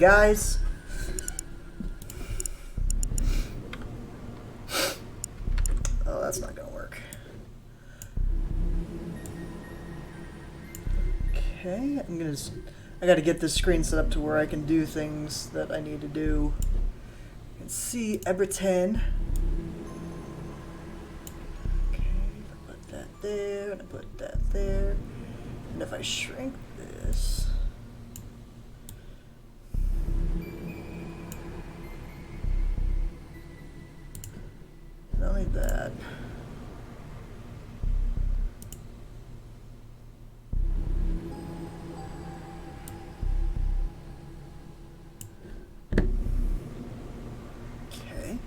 guys. Oh, that's not gonna work. Okay, I gotta get this screen set up to where I can do things that I need to do. You can see everything. Okay, I put that there, and I put that there. And if I shrink this... Not only that... Okay.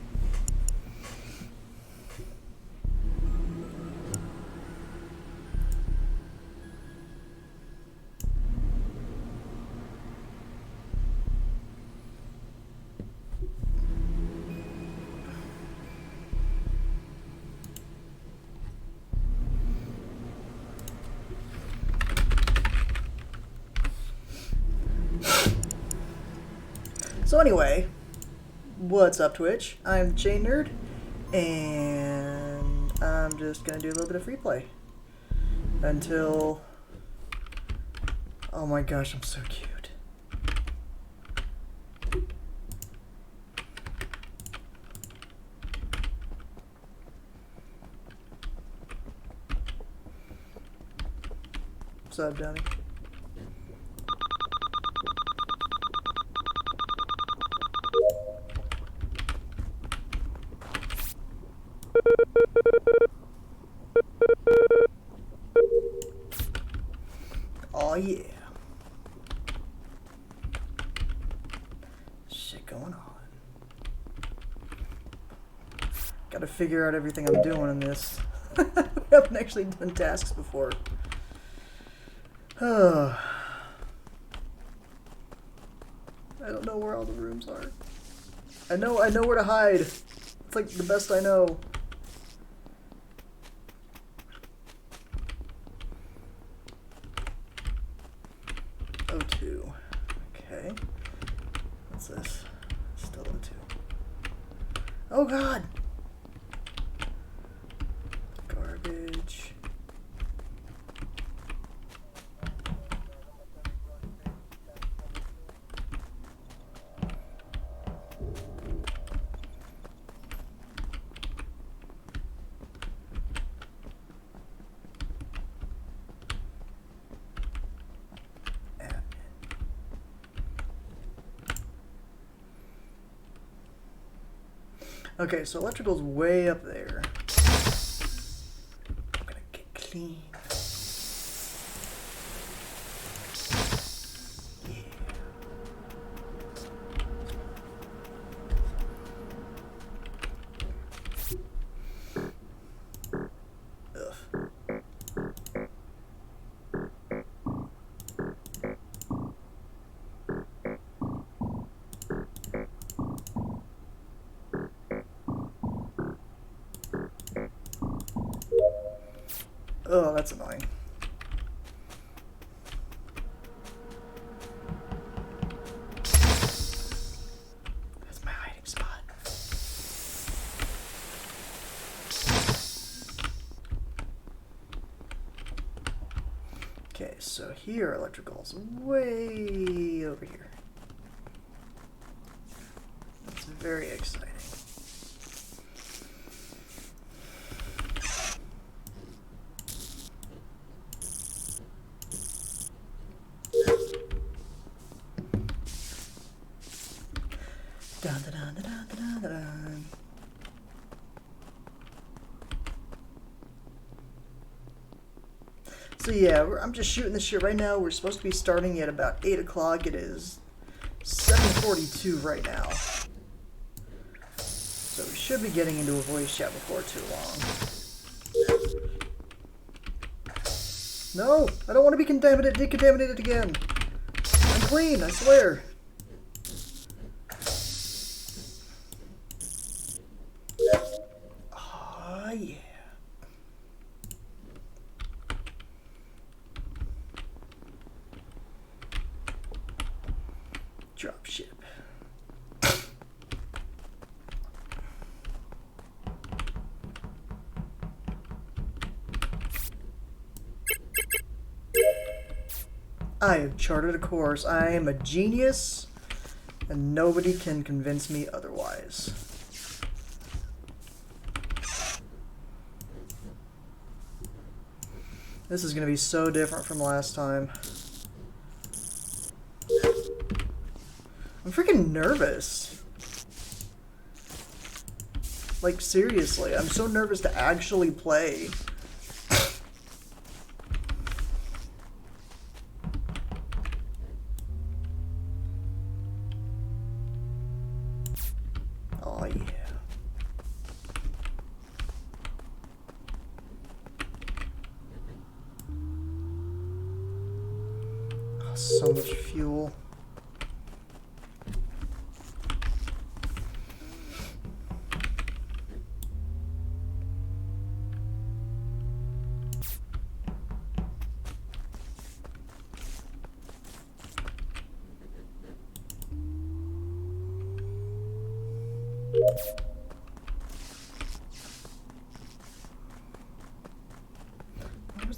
So anyway, what's up Twitch? I'm JNerd, and I'm just gonna do a little bit of free play until... Oh my gosh, I'm so cute. What's up, Johnny? Oh yeah. Shit going on. Gotta figure out everything I'm doing in this. I haven't actually done tasks before. I don't know where all the rooms are. I know where to hide. It's like the best I know. O2. Okay. What's this? Still O2. Oh god! Garbage. Okay, so electrical's way up there. I'm gonna get clean. Oh, that's annoying. That's my hiding spot. Okay, so here electrical's way over here. That's very exciting. Dun, dun, dun, dun, dun, dun, dun. So yeah, I'm just shooting this shit right now. We're supposed to be starting at about 8 o'clock. It is 7:42 right now. So we should be getting into a voice chat before too long. No, I don't want to be decontaminated again. I'm clean, I swear. Oh yeah. Dropship. I have charted a course. I am a genius, and nobody can convince me otherwise. This is going to be so different from last time. I'm freaking nervous. Like, seriously, I'm so nervous to actually play. Oh, yeah. Oh, so much fuel.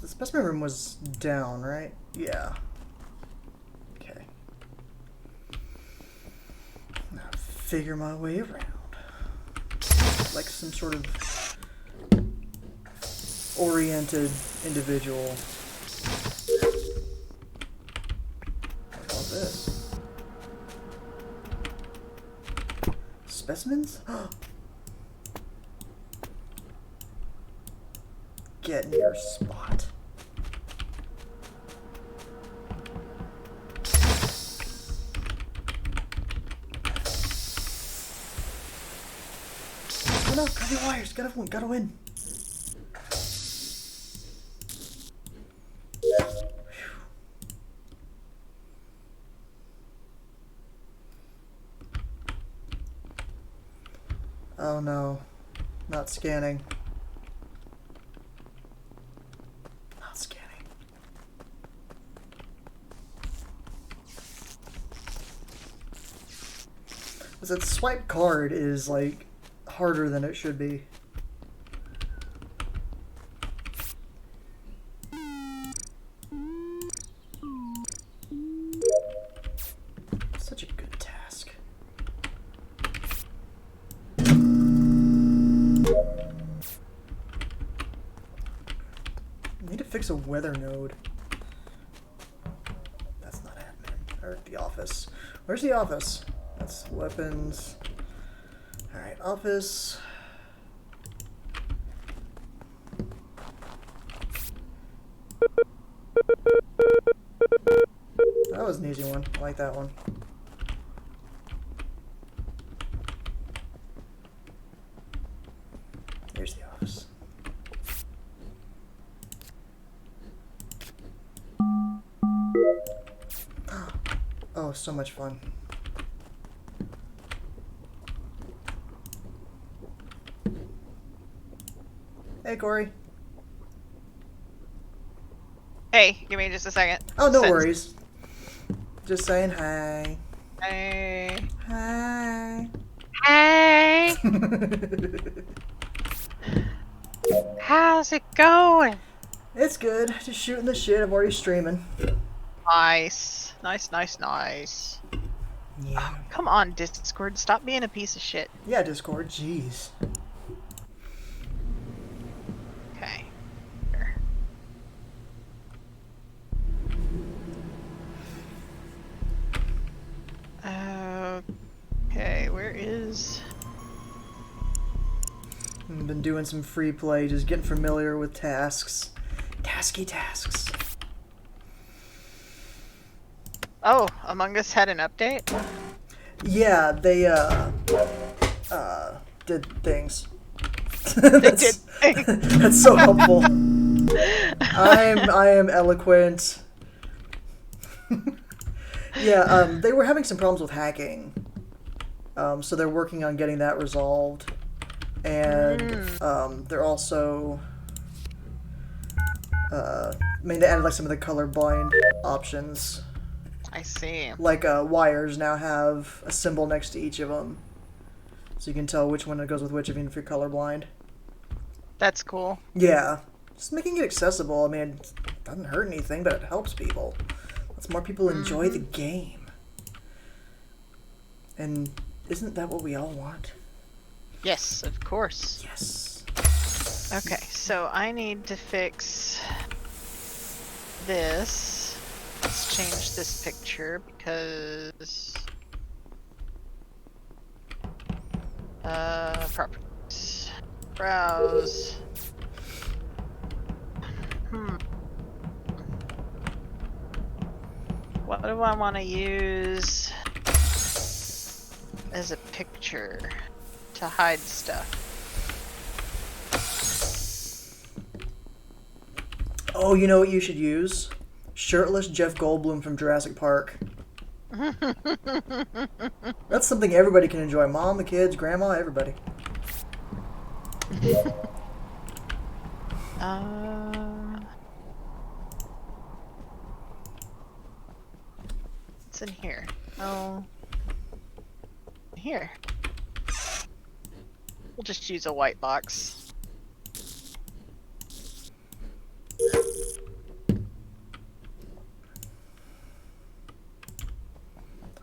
The specimen room was down, right? Yeah. Okay. Now figure my way around. Like some sort of oriented individual. What was this? Specimens? Get in your spot. Oh no, got the wires, gotta win. Oh no, not scanning. Not scanning. Because that swipe card is like harder than it should be. Such a good task. I need to fix a weather node. That's not admin. Or the office. Where's the office? That's weapons. Alright, office. That was an easy one. I like that one. Here's the office. Oh, so much fun. Hey, Corey. Hey, give me just a second. Oh, no worries. Just saying hi. Hey. Hi. Hey. How's it going? It's good. Just shooting the shit. I'm already streaming. Nice. Nice. Yeah. Oh, come on, Discord. Stop being a piece of shit. Yeah, Discord. Jeez. Okay. Okay, where is... I've been doing some free play, just getting familiar with tasks. Tasky tasks. Oh, Among Us had an update? Yeah, they, did things. They did things. That's so helpful. I am eloquent. Yeah, they were having some problems with hacking. So they're working on getting that resolved. And, they're also, I mean, they added, like, some of the colorblind options. I see. Like wires now have a symbol next to each of them, so you can tell which one goes with which, even if you're colorblind. That's cool. Yeah, just making it accessible. I mean, it doesn't hurt anything, but it helps people. Lets more people enjoy the game. And isn't that what we all want? Yes, of course. Yes. Okay, so I need to fix this. Let's change this picture because properties. Browse. What do I want to use as a picture to hide stuff? Oh, you know what you should use? Shirtless Jeff Goldblum from Jurassic Park. That's something everybody can enjoy. Mom, the kids, grandma, everybody. What's in here? Oh, here. We'll just use a white box.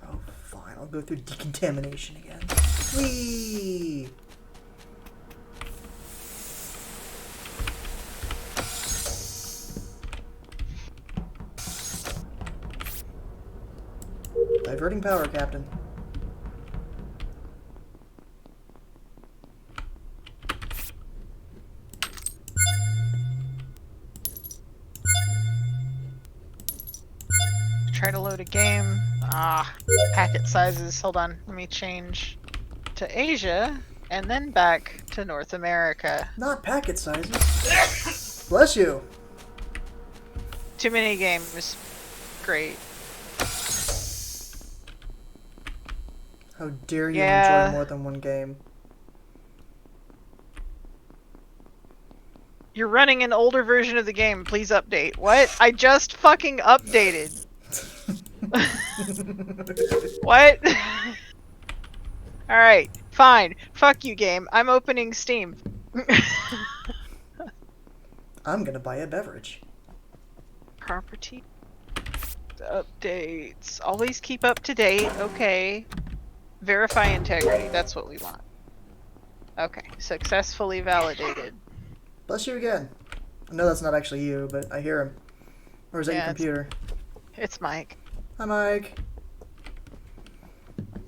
Oh, fine. I'll go through decontamination again. Whee! Diverting power, Captain. Try to load a game. Packet sizes. Hold on. Let me change to Asia and then back to North America. Not packet sizes. Bless you. Too many games. Great. How dare you Yeah. enjoy more than one game? You're running an older version of the game. Please update. What? I just fucking updated. What? Alright, fine. Fuck you, game. I'm opening Steam. I'm gonna buy a beverage. Property updates. Always keep up to date. Okay. Verify integrity. That's what we want. Okay. Successfully validated. Bless you again. I know that's not actually you, but I hear him. Or is that your Yeah, computer? It's Mike. Hi, Mike.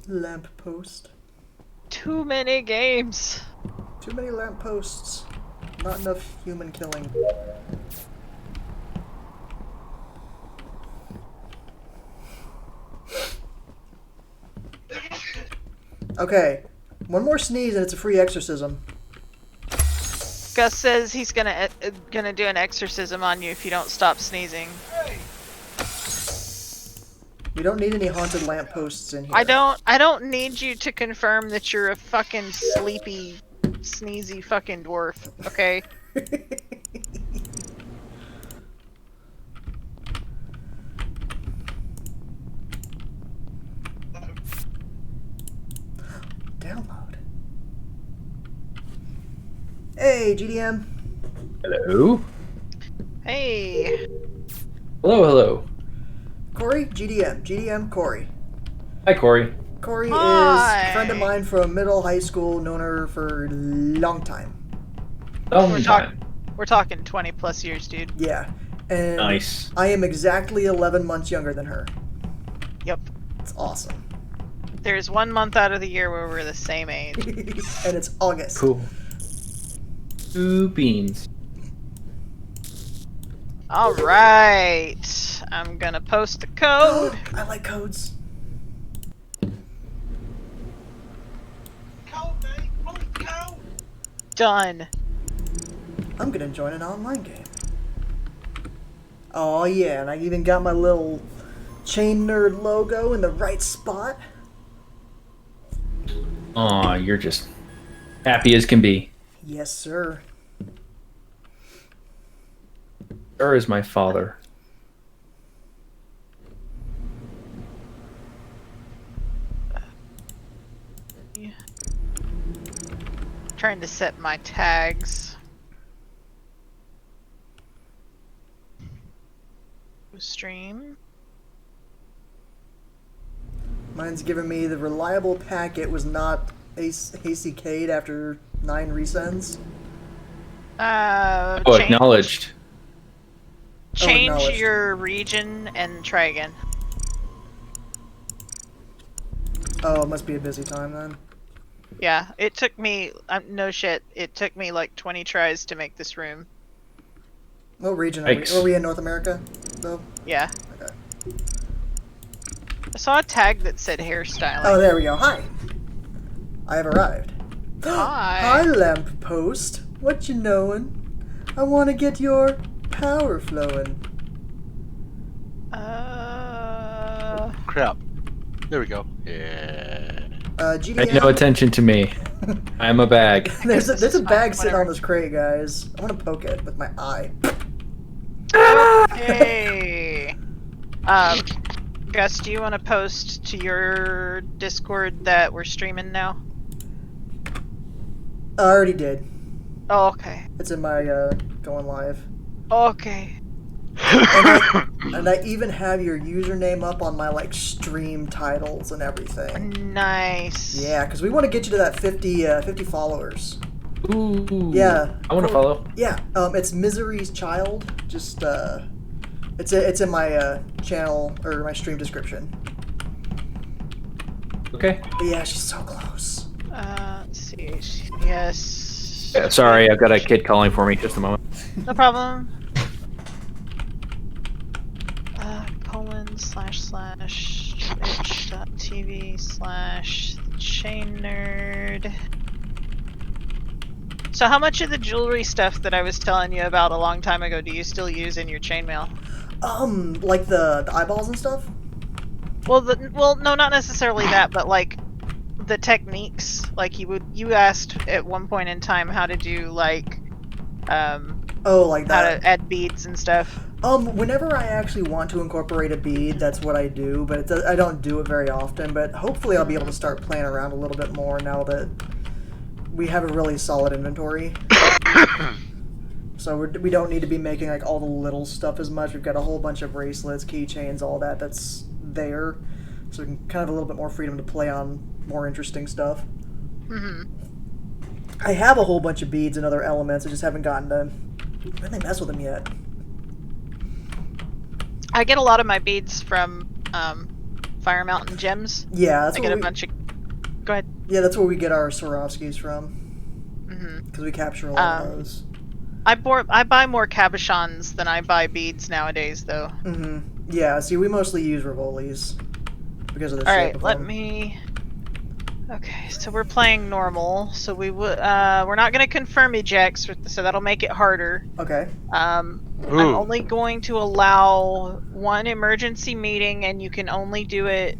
Lamppost. Too many games. Too many lampposts. Not enough human killing. Okay. One more sneeze and it's a free exorcism. Gus says he's gonna do an exorcism on you if you don't stop sneezing. We don't need any haunted lampposts in here. I don't need you to confirm that you're a fucking sleepy, sneezy fucking dwarf, okay? Download. Hey, GDM. Hello? Hey. Hello, hello. Corey, GDM. GDM, Corey. Hi, Corey. Corey Hi. is a friend of mine from middle high school, known her for a long time. We're talking 20 plus years, dude. Yeah. And Nice. I am exactly 11 months younger than her. Yep. It's awesome. There's 1 month out of the year where we're the same age. And it's August. Cool. Ooh, beans. Alright. I'm gonna post the code. I like codes. Done. I'm gonna join an online game. Oh yeah, and I even got my little Chain Nerd logo in the right spot. Aw, you're just happy as can be. Yes, sir. Sure is my father. trying to set my tags. Stream. Mine's giving me the reliable packet was not hasty K'd after 9 resends. Oh, Change, acknowledged. change acknowledged. your region and try again. Oh, it must be a busy time then. Yeah, it took me, no shit, it took me like 20 tries to make this room. What region are we? Yikes. Are we in North America, though? Yeah. Okay. I saw a tag that said hairstyling. Oh, there we go. Hi. I have arrived. Hi. Hi, lamppost. What you knowin'? I want to get your power flowing. Crap. There we go. Yeah. GDM. Pay no attention to me. I'm a bag. there's a This is bag fine, sitting whatever. on this crate, guys. I want to poke it with my eye. Okay. Gus, do you want to post to your Discord that we're streaming now? I already did. Oh, okay. It's in my going live. Okay. And I even have your username up on my like stream titles and everything. Nice. Yeah, because we want to get you to that 50 followers. Ooh. Yeah. I want to follow. Yeah, it's mizeryschild. Just it's in my channel or my stream description. Okay. But yeah, she's so close. Let's see. Yes. Yeah, sorry, I've got a kid calling for me. Just a moment. No problem. Twitch.tv/chain-nerd. So how much of the jewelry stuff that I was telling you about a long time ago do you still use in your chainmail? Like the eyeballs and stuff? Well, no, not necessarily that, but like the techniques. Like you asked at one point in time how to do like Oh, like how that. to add beads and stuff. Whenever I actually want to incorporate a bead, that's what I do, but I don't do it very often, but hopefully I'll be able to start playing around a little bit more now that we have a really solid inventory. So we don't need to be making like all the little stuff as much. We've got a whole bunch of bracelets, keychains, all that's there. So we can kind of have a little bit more freedom to play on more interesting stuff. Mm-hmm. I have a whole bunch of beads and other elements. I just haven't gotten to really mess with them yet. I get a lot of my beads from Fire Mountain Gems. Yeah, that's I where get a we, bunch of. Go ahead. yeah, that's where we get our Swarovskis from. Mm-hmm. Because we capture a lot of those. I buy more cabochons than I buy beads nowadays, though. Mm-hmm. Yeah, see, we mostly use Rivolis because of the All shape right, of let them. me. Okay, so we're playing normal. So we're not gonna confirm ejects, so that'll make it harder. Okay. I'm Ooh. only going to allow one emergency meeting, and you can only do it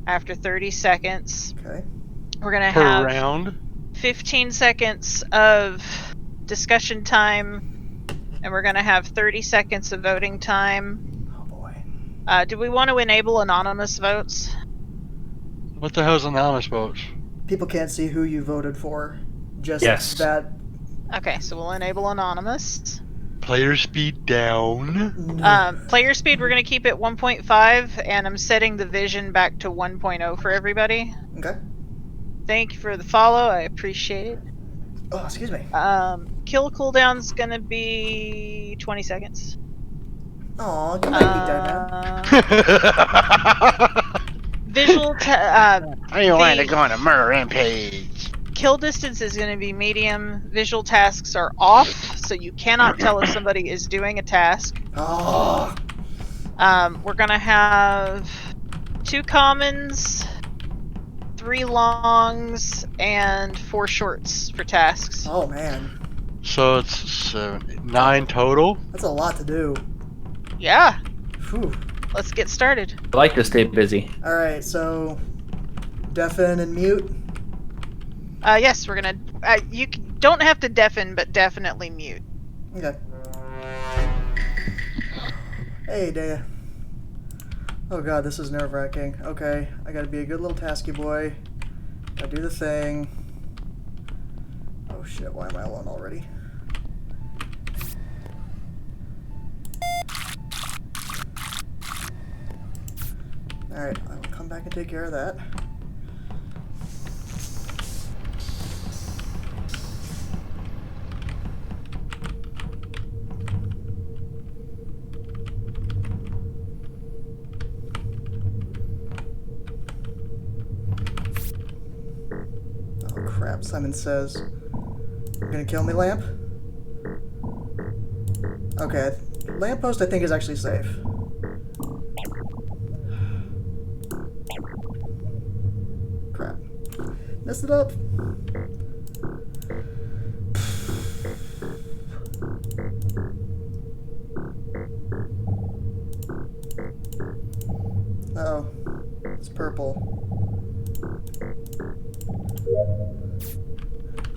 after 30 seconds. Okay. We're gonna Per have round. 15 seconds of discussion time, and we're gonna have 30 seconds of voting time. Oh boy. Do we want to enable anonymous votes? What the hell's anonymous votes? People can't see who you voted for. Just Yes. that. Okay, so we'll enable anonymous. Player speed down. Player speed, we're gonna keep it 1.5, and I'm setting the vision back to 1.0 for everybody. Okay. Thank you for the follow, I appreciate it. Oh, excuse me. Kill cooldown's gonna be 20 seconds. Aw, good night, Big Dad Man. Visual I want to go on a murder rampage. kill distance is going to be medium. Visual tasks are off, so you cannot tell if somebody is doing a task. Oh. We're going to have 2 commons, 3 longs, and 4 shorts for tasks. Oh man, So it's 9 total. that's a lot to do. Yeah, Whew. let's get started. I like to stay busy. All right, so deafen and mute. Yes, we're going to... don't have to deafen, but definitely mute. Okay. Hey, Dea. Oh god, this is nerve-wracking. Okay, I gotta be a good little tasky boy. Gotta do the thing. Oh shit, why am I alone already? Alright, I will come back and take care of that. Oh crap, Simon Says. You're gonna kill me, Lamp? Okay, lamppost I think is actually safe. Crap. Messed it up. Oh, it's purple.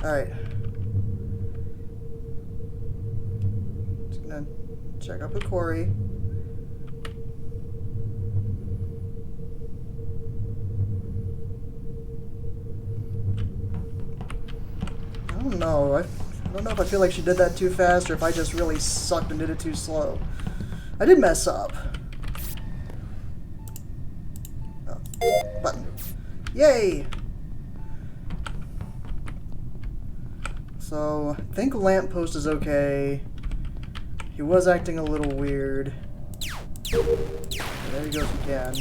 Alright. Just gonna check up with Corey. I don't know. I don't know if I feel like she did that too fast or if I just really sucked and did it too slow. I did mess up. Oh, button. Yay! So, I think lamppost is okay. He was acting a little weird. There he goes again.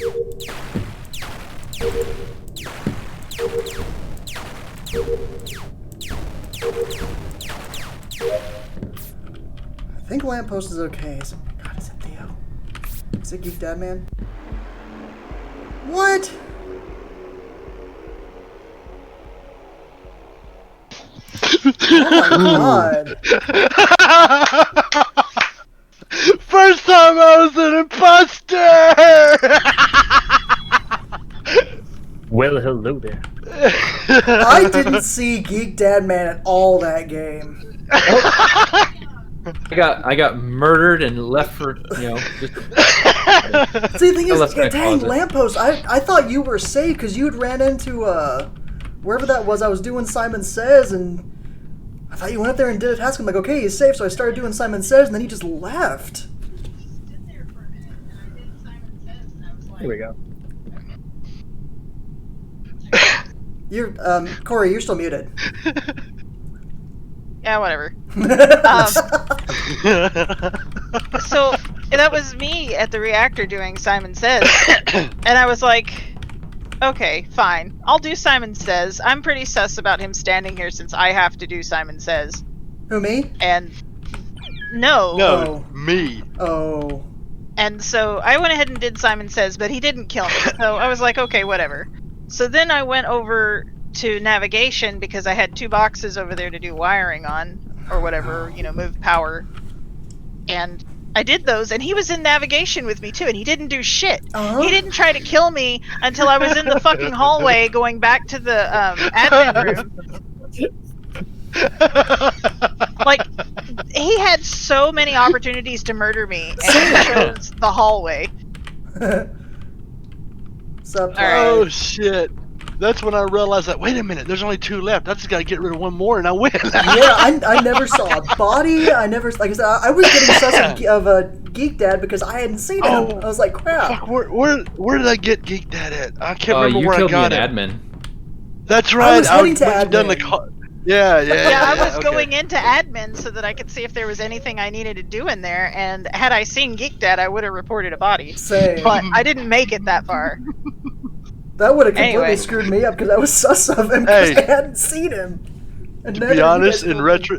I think lamppost is okay. God, is it Theo? Is it Geek Dad Man? What? Oh my god. First time I was an imposter! Well, hello there. I didn't see Geek Dad Man at all that game. I got murdered and left for, you know, just. See, the thing is, left my dang, closet. lamppost, I thought you were safe because you had ran into, wherever that was. I was doing Simon Says, and I thought you went up there and did a task. I'm like, okay, he's safe, so I started doing Simon Says, and then he just left. Here we go. You're, Corey, you're still muted. Yeah, whatever. So that was me at the reactor doing Simon Says, and I was like, okay, fine, I'll do Simon Says. I'm pretty sus about him standing here since I have to do Simon Says. Who, me? And no. No, me. Oh. And so I went ahead and did Simon Says, but he didn't kill me. So I was like, okay, whatever. So then I went over to navigation because I had 2 boxes over there to do wiring on, or whatever, you know, move power. And I did those, and he was in navigation with me too, and he didn't do shit. Uh-huh. He didn't try to kill me until I was in the fucking hallway going back to the admin room. Like, he had so many opportunities to murder me, and he chose the hallway. Sup, Oh shit. That's when I realized that, wait a minute, there's only 2 left. I just gotta get rid of 1 more and I win. Yeah, I never saw a body. I never, like I said, I was getting sus of a Geek Dad because I hadn't seen him. Oh, I was like, crap. Fuck, where did I get Geek Dad at? I can't Oh, remember you where I killed me got in it. admin. That's right. was heading to went and done the admin. Yeah, Yeah, I was okay. going into admin so that I could see if there was anything I needed to do in there, and had I seen Geek Dad, I would have reported a body. Same. But I didn't make it that far. That would have completely Anyway. screwed me up because I was sus of him because Hey. I hadn't seen him. And To none be of you honest, guys in told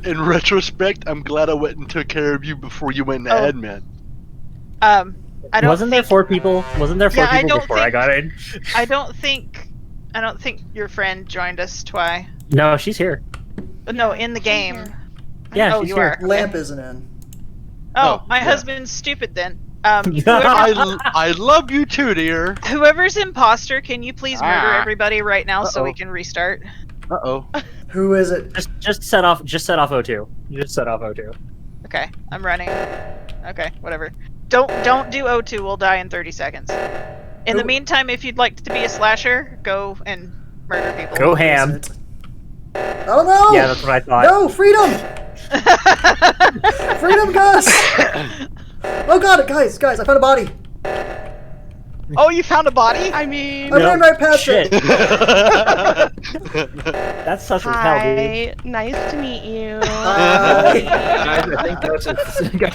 me. retrospect, I'm glad I went and took care of you before you went into Oh. admin. I don't Wasn't there think, 4 people? Wasn't there 4 Yeah, I people don't before I think- got in? I don't think your friend joined us, Twy. No, she's here. No, in the game. Yeah, Oh, she's you here. are. Okay. Lamp isn't in. Oh, Oh, my yeah. husband's stupid then. I love you too, dear. Whoever's imposter, can you please murder Ah. everybody right now so we Uh-oh. can restart? Uh-oh. Who is it? Just set off O2. Just set off O2. Okay, I'm running. Okay, whatever. Don't do O2, we'll die in 30 seconds. In the Who- meantime, if you'd like to be a slasher, go and murder people. Go Who is ham. it? Oh no! Yeah, that's what I thought. No, freedom! Freedom, Gus! Oh god, guys, I found a body. Oh, you found a body? I mean, I ran right past shit. it. That's sus as hell, dude. hi, nice to meet you. Guys,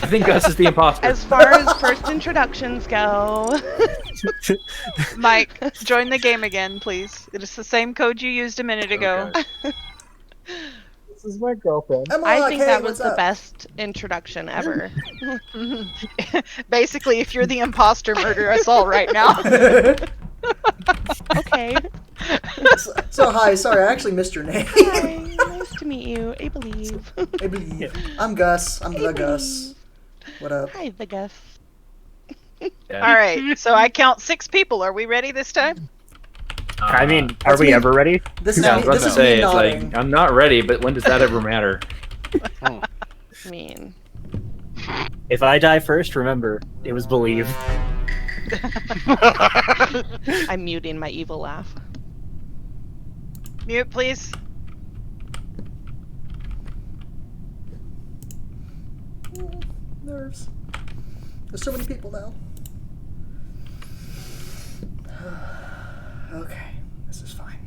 I think Gus is the imposter. As far as first introductions go, Mike, join the game again, please. It is the same code you used a minute ago. Okay. This is my girlfriend. Emma, I think hey, that was what's the up? best introduction ever. Basically, if you're the imposter, murder us all right now. Okay. So hi, sorry, I actually missed your name. Hi, nice to meet you. I believe. I believe. I'm Gus. I'm the Gus. What up? Hi, the Gus. Yeah. All right, so I count 6 people. Are we ready this time? I mean, are That's we me. ever ready? This is Yeah, I me, was this about is to say, me it's nodding. like, I'm not ready, but when does that ever matter? I mean, If I die first, remember, it was believe. I'm muting my evil laugh. Mute, please. Nerves. There's so many people now. Okay, this is fine.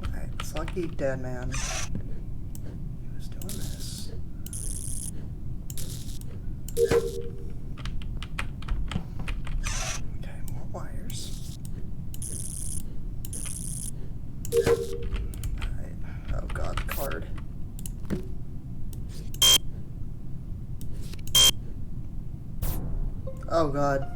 Alright, it's lucky dead man. He was doing this. Okay, more wires. Alright. Oh god, the card. Oh god.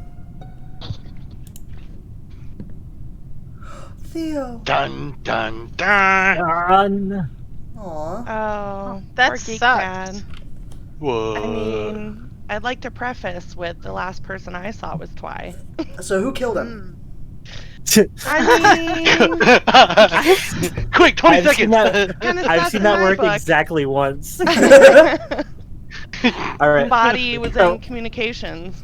Theo! Dun dun dun. Run. Aw. Oh, that poor Geek sucked. Dad. What? I mean, I'd like to preface with the last person I saw was Twy. So who killed him? I mean, Quick, 20 I've seen seconds. that- kinda I've sucks seen in that my work book. exactly once. The All right. body was So- in communications.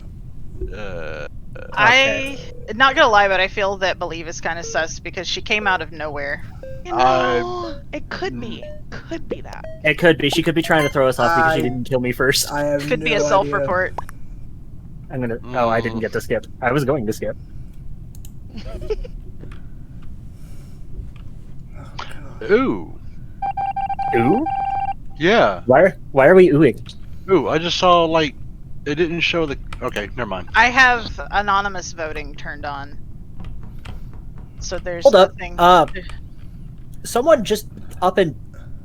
I not gonna lie, but I feel that Believe is kind of sus because she came out of nowhere. You know, it could be. Could be that. It could be. She could be trying to throw us off because she I- didn't kill me first. I have Could no be a idea. self-report. I'm gonna. Oh, I didn't get to skip. I was going to skip. Oh, God. Ooh. Ooh? Yeah. Why are we oohing? Ooh, I just saw, like, it didn't show the... Okay, never mind. I have anonymous voting turned on, so there's Hold up. nothing. Someone just up and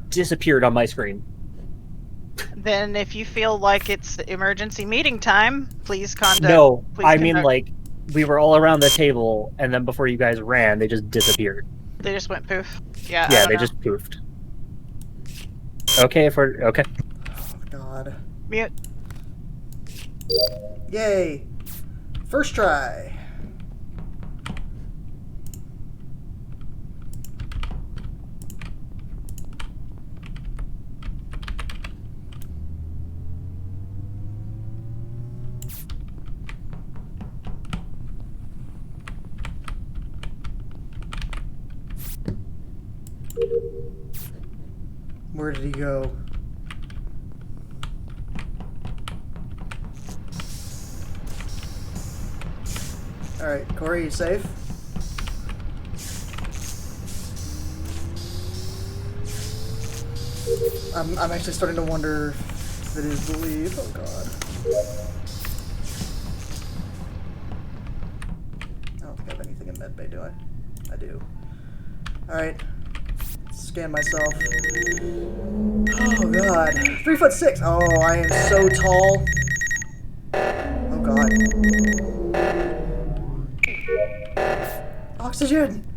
disappeared on my screen. Then, if you feel like it's emergency meeting time, please conduct. No, please I mean conduct- like we were all around the table, and then before you guys ran, they just disappeared. They just went poof. Yeah. I Yeah, don't they know. just poofed. Okay, okay. Oh, God. Mute. Yay! First try. Where did he go? Alright, Corey, you safe? I'm actually starting to wonder if it is Believe. Oh god. I don't think I have anything in medbay, do I? I do. Alright. Scan myself. Oh god. 3'6". Oh, I am so tall. Oh god. Oxygen!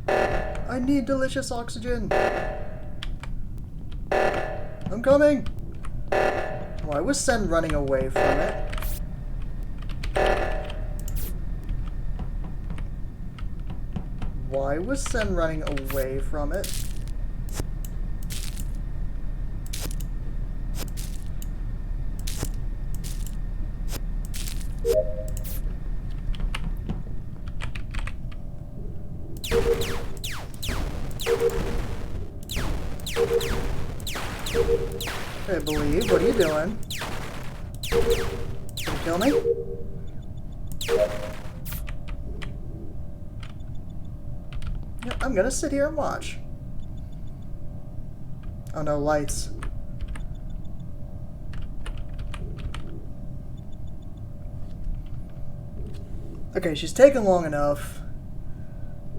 I need delicious oxygen. I'm coming. Why was Sen running away from it? Why was Sen running away from it? I believe. What are you doing? Can you kill me? Yep, I'm gonna sit here and watch. Oh no, lights. Okay, she's taken long enough.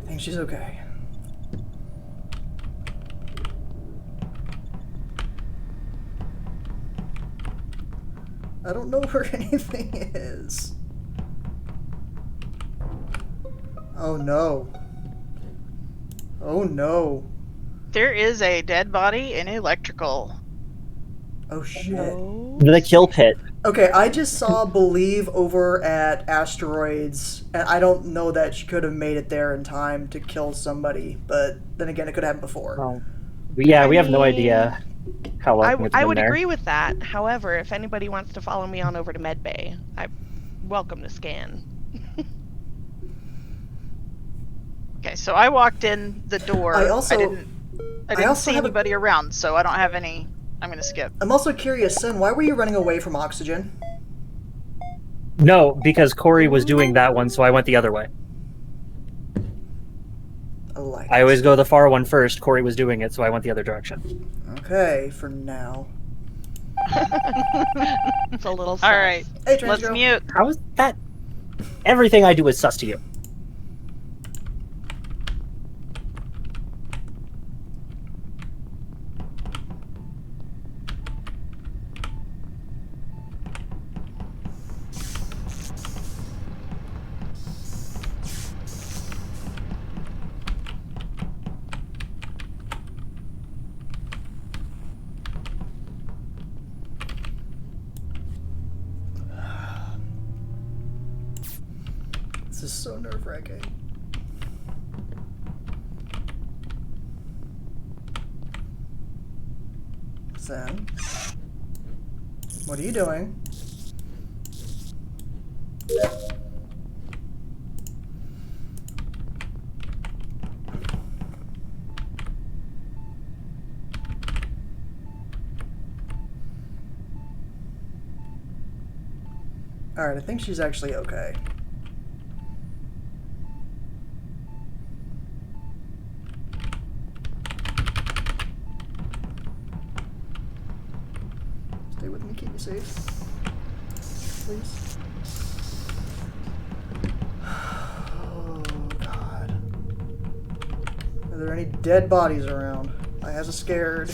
I think she's okay. I don't know where anything is. Oh no. Oh no. There is a dead body in electrical. Oh shit. The kill pit. Okay, I just saw Believe over at Asteroids, and I don't know that she could have made it there in time to kill somebody, but then again, it could have happened before. Oh. Yeah, we have no mean, idea how long it's I been would there. agree with that. However, if anybody wants to follow me on over to Medbay, I'm welcome to scan. Okay, so I walked in the door. I also- I didn't also see have a- anybody around, so I don't have any. I'm gonna skip. I'm also curious, Sin, why were you running away from oxygen? No, because Corey was doing that one, so I went the other way. I always go the far one first. Corey was doing it, so I went the other direction. Okay, for now. It's a little sus. All right, Hey, trans let's girl. mute. How is that? Everything I do is sus to you. This is so nerve-wracking. Sen, what are you doing? Alright, I think she's actually okay. Stay with me, keep me safe. Please. Oh, God. Are there any dead bodies around? I has a scared.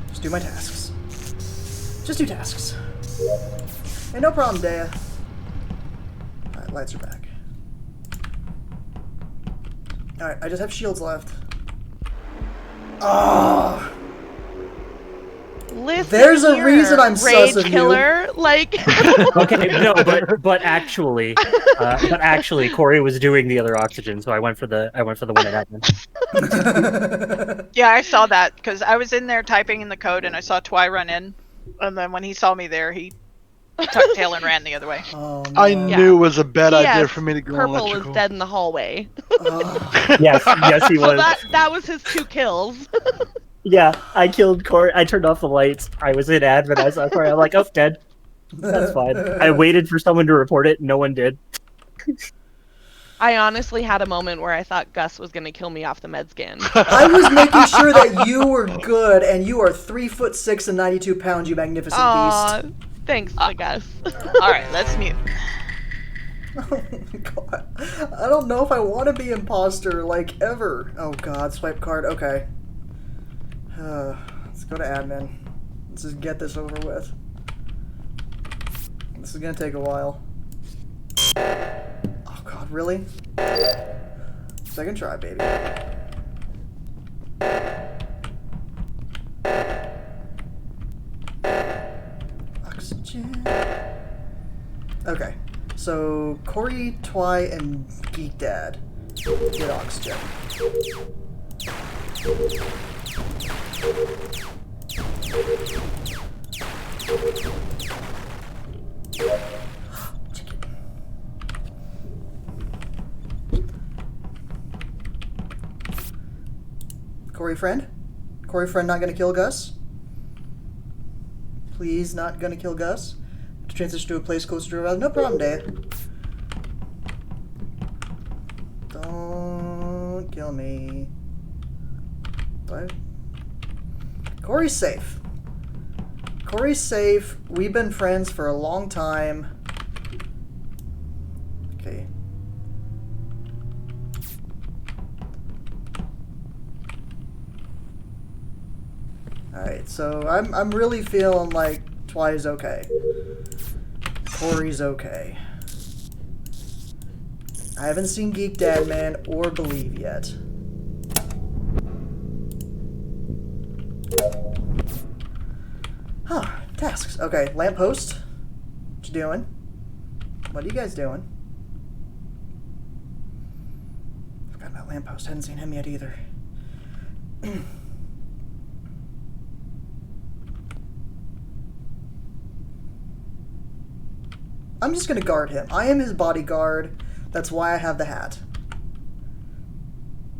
Just do my tasks. Just do tasks. Hey, no problem, Dea. Alright, lights are back. Alright, I just have shields left. Ah! Listen There's a here, reason I'm rage sus of you. killer. Like, Okay, no, but actually, Corey was doing the other oxygen, so I went for the one at admin. Yeah, I saw that because I was in there typing in the code and I saw Twy run in, and then when he saw me there, he tucked tail and ran the other way. Oh, no. I knew it was a bad idea P.S. for me to go Purple electrical. was dead in the hallway. Oh. Yes, he So was. that was his 2 kills. Yeah, I killed Corey. I turned off the lights. I was in admin. I saw Corey. I'm like, oh, dead. That's fine. I waited for someone to report it. No one did. I honestly had a moment where I thought Gus was going to kill me off the med scan. I was making sure that you were good, and you are 3'6" and 92 pounds, you magnificent Aw, beast. thanks to Gus. All right, let's mute. Oh my god. I don't know if I want to be imposter, like, ever. Oh god, swipe card, okay. Let's go to admin. Let's just get this over with. This is gonna take a while. Oh god, really? Second try, baby. Okay. So, Corey, Twy, and Geek Dad get oxygen. Corey friend? Corey friend not gonna kill Gus? Please not gonna kill Gus? To transition to a place closer to around. No problem, Dave. Don't kill me. What? Corey's safe. Corey's safe. We've been friends for a long time. Okay. Alright, so I'm really feeling like Twy's okay. Corey's okay. I haven't seen Geek Dad Man or Believe yet. Huh, tasks. Okay, lamppost. What you doing? What are you guys doing? Forgot about lamppost. Hadn't seen him yet either. I'm just gonna guard him. I am his bodyguard. That's why I have the hat.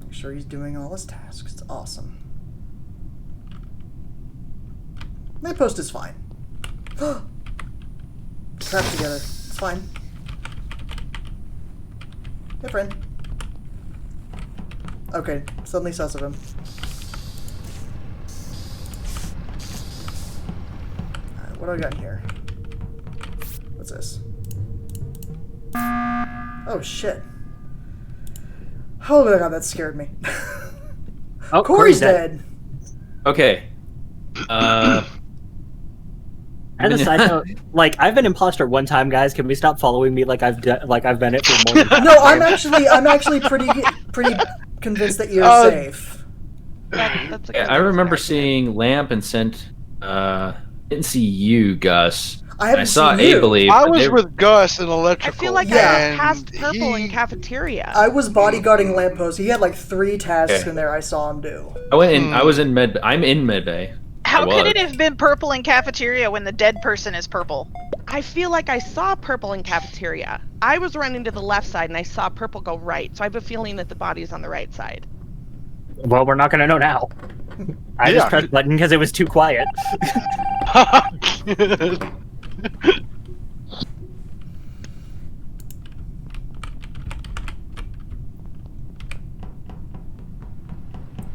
Make sure he's doing all his tasks. It's awesome. Lamppost is fine. Crap together. It's fine. Hey, friend. Okay, suddenly sus of him. Alright, what do I got in here? What's this? Oh shit. Oh my god, that scared me. Oh, Corey's dead. Okay. And a side note, like I've been imposter one time, guys. Can we stop following me like I've been it for more than No, I'm actually pretty convinced that you're safe. That's a good I remember description. seeing Lamp and sent. Didn't see you, Gus. I haven't saw seen you. A Believe. I but was they- with Gus in I electrical. feel like Yeah. I passed purple in he- cafeteria. I was bodyguarding lamppost. He had like 3 tasks Okay. in there I saw him do. I went in. I was in med. I'm in med bay. How I could was. it have been purple in cafeteria when the dead person is purple? I feel like I saw purple in cafeteria. I was running to the left side and I saw purple go right, so I have a feeling that the body's on the right side. Well, we're not gonna know now. I Yeah. just pressed the button because it was too quiet.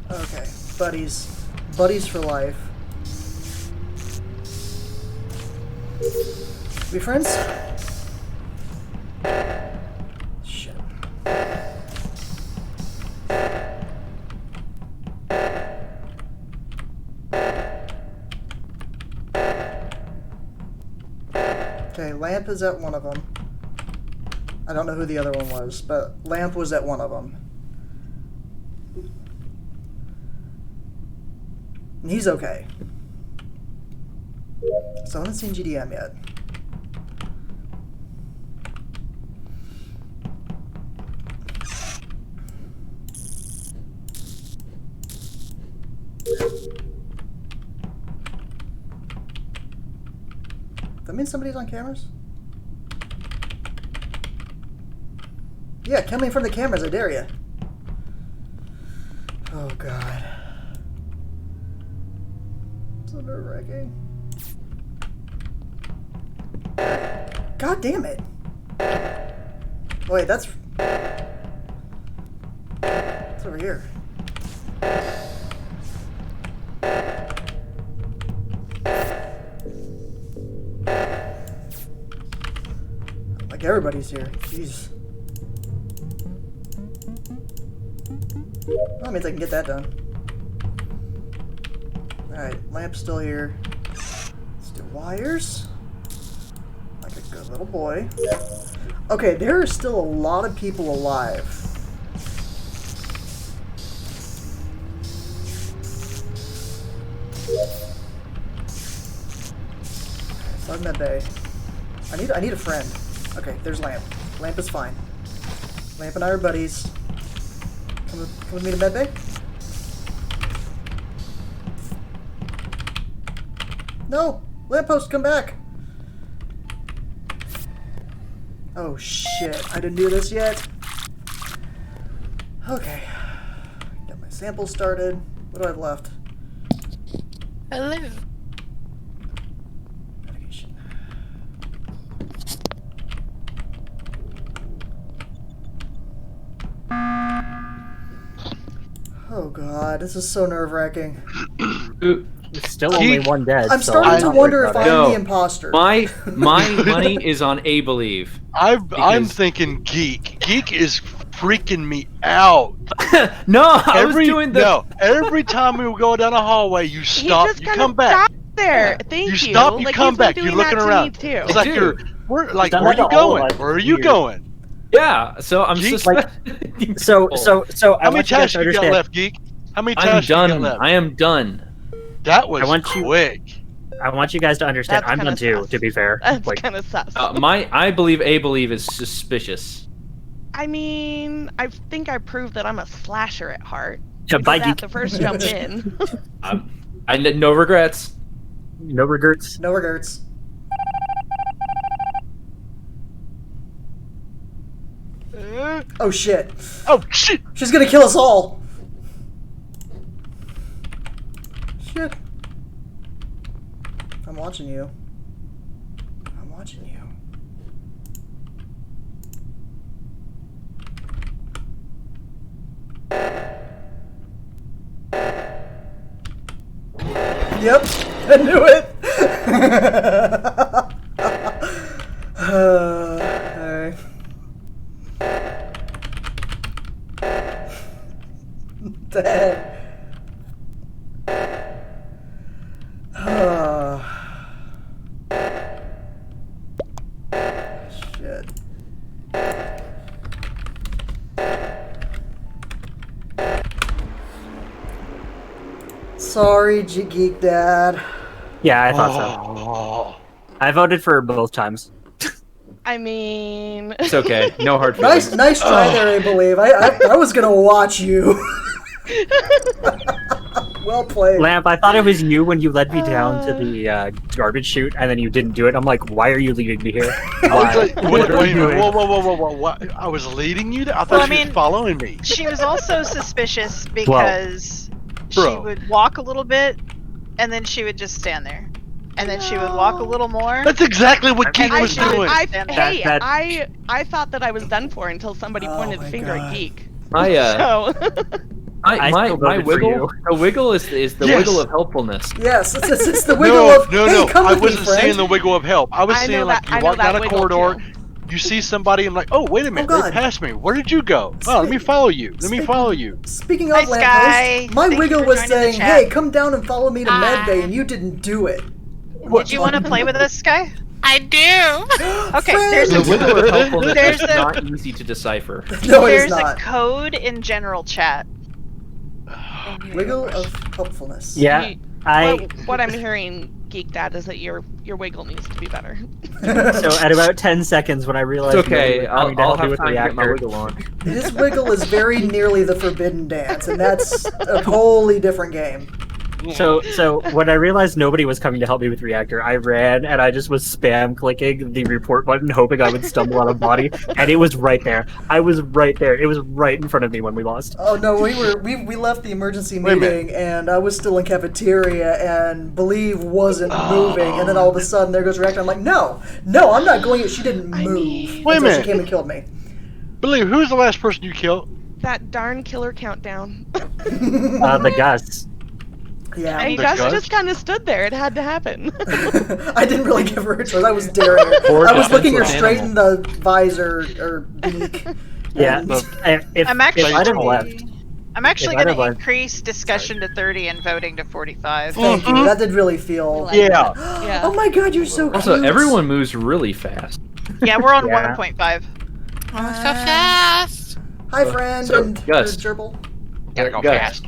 Okay, buddies. Buddies for life. We friends? Shit. Okay, Lamp is at one of them. I don't know who the other one was, but Lamp was at one of them. And he's okay. So I haven't seen GDM yet. That means somebody's on cameras? Yeah, kill me in front of the cameras, I dare you. Oh god. So nerve-wracking. God damn it. Wait, that's... It's over here. Like everybody's here. Jeez. Well, that means I can get that done. Alright, Lamp's still here. Let's do wires. Like a good little boy. Okay, there are still a lot of people alive. So I'm at bay. I need a friend. Okay, there's Lamp. Lamp is fine. Lamp and I are buddies. Come with me to medbay? No! Lamppost, come back! Oh shit, I didn't do this yet. Okay. Got my sample started. What do I have left? Hello. Navigation. Oh god, this is so nerve-wracking. It's still only one dead. I'm so starting I'm to not wonder worried if about I'm it. No. the imposter. My money is on A believe. I'm Because- thinking Geek. Geek is freaking me out. No, I was doing the. No, every time we go down a hallway, you He stop, just you kind come of back. stopped there. Yeah. Thank you. You stop, you like, come he's been back, you're doing looking that to around. me, too. It's like do. you're, where Done are that you all going? like Where are you years. going? Yeah, so I'm Like, suspecting. So I How many want you guys tasks to you got understand. left, Geek? How many I'm tasks you got done. left? I am done. That was I want you- quick. I want you guys to understand. That's I'm kinda done too. sus. To be fair, That's like kind of sus. I believe A believe is suspicious. I mean, I think I proved that I'm a slasher at heart. yeah, I did bye, that geek. the first jump in. No regrets. No regrets. No regrets. Oh shit. Oh shit! She's gonna kill us all. Shit. I'm watching you. I'm watching you. Yep, I knew it. Alright. Dead. Shit. Sorry, Geek Dad. Yeah, I thought so. Oh. I voted for both times. I mean, It's okay. No hard feelings. Nice try there, I believe. I was gonna watch you. Well played. Lamp, I thought it was you when you led me down to the garbage chute, and then you didn't do it. I'm like, why are you leading me here? I was Why? like, What wait are a you minute. doing? Whoa. What? I was leading you there? I thought Well, I you were mean- following me. She was also suspicious because she Bro. would walk a little bit and then she would just stand there. And then she would walk a little more. That's exactly what Geek I was should- doing. That- I thought that I was done for until somebody Oh pointed my the finger God. at Geek. My So, I my still voted for wiggle. you. The wiggle is the Yes. wiggle of helpfulness. Yes, it's the wiggle No, of, no, hey, no. come I with me, wasn't friend. seeing the wiggle of help. I was I seeing know like that- you I know walk that down a wiggle, corridor, too. you see somebody, and like, oh, wait a minute, God. they passed me. Where did you go? Oh, let me follow you. Let me Speaking- follow you. Speaking Hi, of Sky. lamppost, my Thank you wiggle for was joining the saying, chat. hey, come down and follow me to medbay, and you didn't do it. Did you want to play with us, Sky? I do. Okay, Friend! there's The a, wiggle of helpfulness There's is a- not easy to decipher. No, it is there's a not. code in general chat. Wiggle of helpfulness. Yeah, You- I. what I'm hearing, Geek Dad, is that your wiggle needs to be better. So at about 10 seconds, when I realized It's okay. you were coming to I'll help me have with the time to get my reactor, wiggle on. This wiggle is very nearly the forbidden dance, and that's a wholly different game. So when I realized nobody was coming to help me with reactor, I ran and I just was spam clicking the report button, hoping I would stumble on a body, and it was right there. I was right there. It was right in front of me when we lost. Oh no, we left the emergency Wait a meeting, and I was still in cafeteria, and Believe wasn't moving, and then all of a sudden there goes reactor. I'm like, no, I'm not going. She didn't move mean- Wait a until she minute. came and killed me. Believe, who's the last person you killed? That darn killer countdown. The Gus. Yeah, And The Gus Gus? just kind of stood there. It had to happen. I didn't really give her a choice. I was daring her. Poor I was looking her defenseless straight animal. in the visor or beak. Yeah. And- If I'm I'd have actually left, I'm actually If I'd going have to left- increase discussion to 30 and voting to 45. Thank you. That did really feel. Like- Yeah. Yeah. Oh my God, you're so Also, cute. everyone moves really fast. Yeah, we're on Yeah. 1.5. Oh, so fast. Hi, friend So, and Gus. gerbil. Gotta go Gus, fast.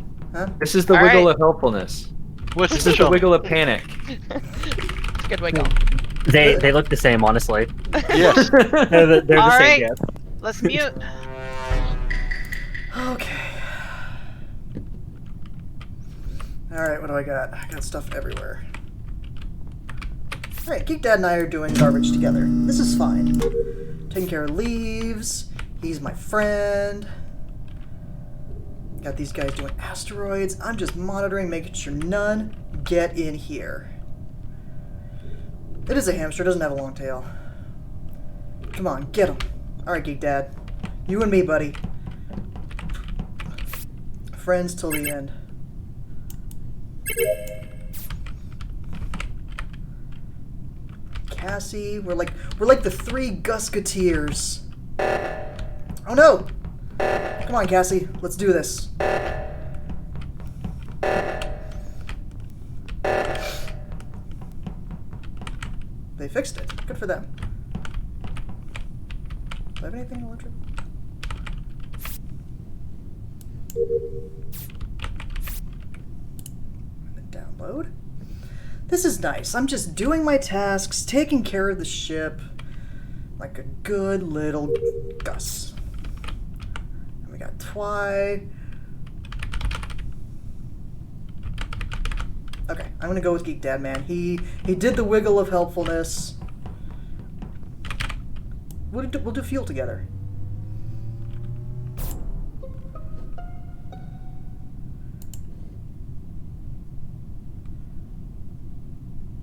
This is the All wiggle right. of helpfulness. What's This the is the wiggle of panic. It's a good wiggle. They look the same, honestly. Yes. They're the All same. right. Yeah. Let's mute. Okay. Alright, what do I got? I got stuff everywhere. Alright, Geek Dad and I are doing garbage together. This is fine. Taking care of leaves. He's my friend. Got these guys doing asteroids. I'm just monitoring, making sure none get in here. It is a hamster, doesn't have a long tail. Come on, get him. Alright, Geek Dad. You and me, buddy. Friends till the end. Cassie, we're like the three Gusketeers. Oh no! Come on, Cassie, let's do this. They fixed it. Good for them. Do I have anything electric? Download. This is nice. I'm just doing my tasks, taking care of the ship like a good little Gus. And we got Twy. Okay, I'm gonna go with Geek Dad, man. He did the wiggle of helpfulness. We'll do fuel together.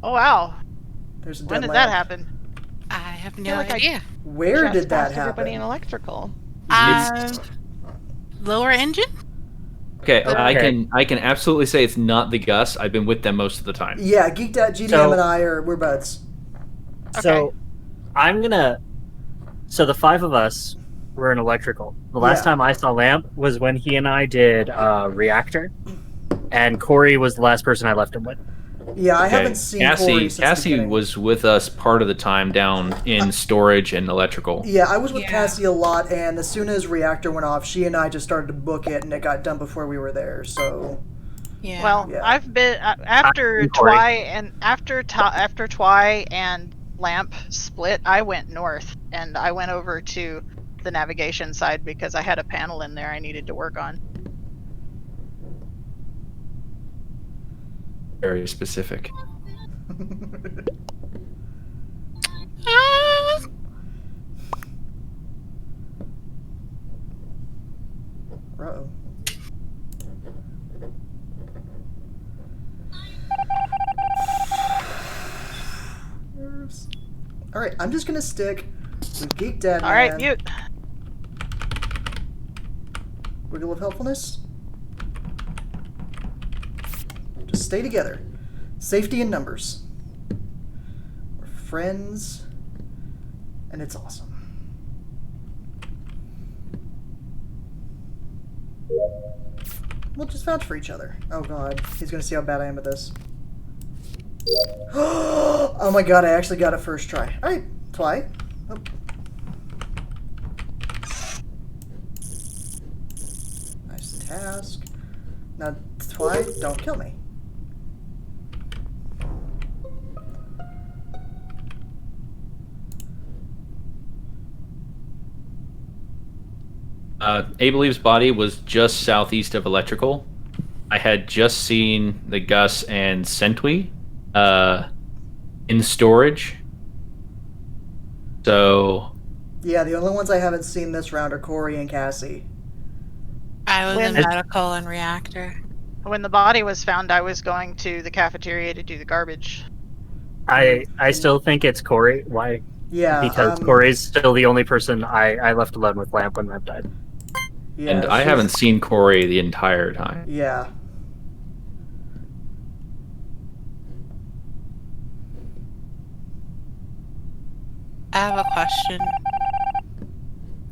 Oh wow. There's a dead When did lamp. that happen? I have no feel like I- idea. Where did that Trespassed everybody in happen? electrical. Lower engine? Okay, Okay. I can absolutely say it's not the Gus. I've been with them most of the time. Yeah, Geek Dad, GDM, So- we're buds. So I'm gonna. So the five of us were in electrical. The last Yeah. time I saw Lamp was when he and I did reactor, and Corey was the last person I left him with. Yeah, I Okay, haven't seen Corey since the Cassie beginning. was with us part of the time down in storage and electrical. Yeah, I was with Yeah. Cassie a lot, and as soon as reactor went off, she and I just started to book it, and it got done before we were there. So Yeah. Well, Yeah. I've been after I'm Corey. Twy and after Twy and Lamp split. I went north and I went over to the navigation side because I had a panel in there I needed to work on. Very specific. Ah, Uh-oh. All right, I'm just gonna stick with Geek Dad. All right, Man. mute. Wiggle of helpfulness. Just stay together. Safety in numbers. We're friends, and it's awesome. We'll just vouch for each other. Oh god, he's gonna see how bad I am at this. Oh my god, I actually got it first try. Alright, Twy. Oh. Nice task. Now, Twy, don't kill me. Abelieve's body was just southeast of electrical. I had just seen the Gus and Sentwy in storage. So Yeah, the only ones I haven't seen this round are Corey and Cassie. I was in When- medical and reactor. When the body was found, I was going to the cafeteria to do the garbage. I still think it's Corey. Why? Yeah, Because Corey's still the only person I left alone with Lamp when Lamp died. yeah, and I she's- haven't seen Corey the entire time. Yeah. I have a question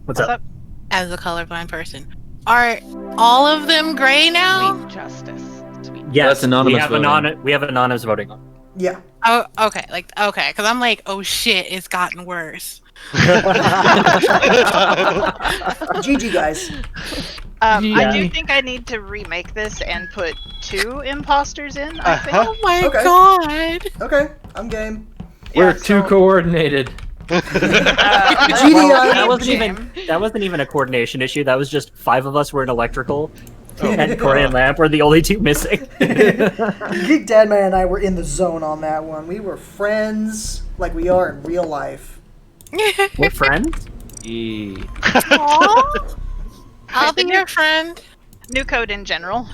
What's What's up? up? as a colorblind person. Are all of them gray now? Sweet justice. Sweet. Yes, That's anonymous we have voting. we have anonymous voting on. Yeah. Oh, okay. Okay. Because I'm like, oh shit, it's gotten worse. GG, guys. I Yeah. do think I need to remake this and put 2 imposters in. I think. Oh my Okay. god. Okay, I'm game. We're Yeah, too so- coordinated. GDI That wasn't even a coordination issue. That was just 5 of us were in electrical, Oh. and Corey and Lamp were the only 2 missing. Geek Dad Man and I were in the zone on that one. We were friends like we are in real life. We're friends. Aw. I'll be your friend. New code in general.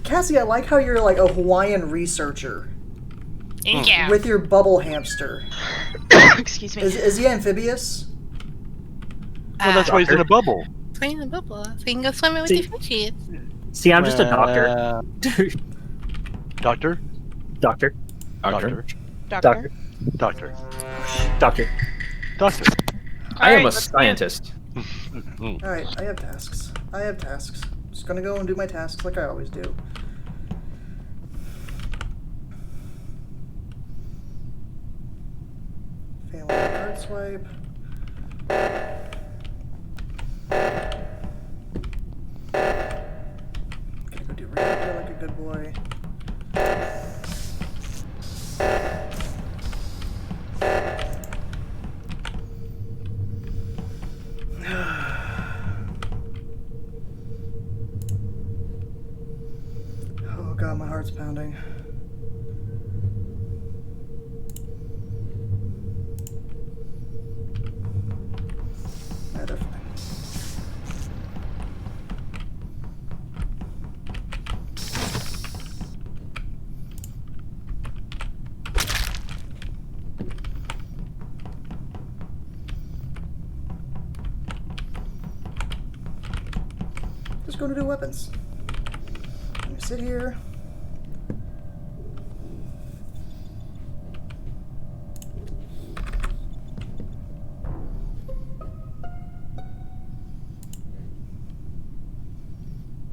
Cassie, I like how you're like a Hawaiian researcher Yeah. with your bubble hamster. Excuse me. Is he amphibious? Well, that's why he's in a bubble. Swing the bubble. So you can go swimming with See- your fishies. See, I'm just a doctor. Doctor? Doctor. Doctor? Doctor. Doctor? Doctor. Doctor? I am Alright, a let's do it. scientist. Mm. Alright, I have tasks. Just gonna go and do my tasks like I always do. Failing card swipe. Gonna go do reactor like a good boy. Oh god, my heart's pounding. Yeah, they're fine. Just going to do weapons. I'm gonna sit here.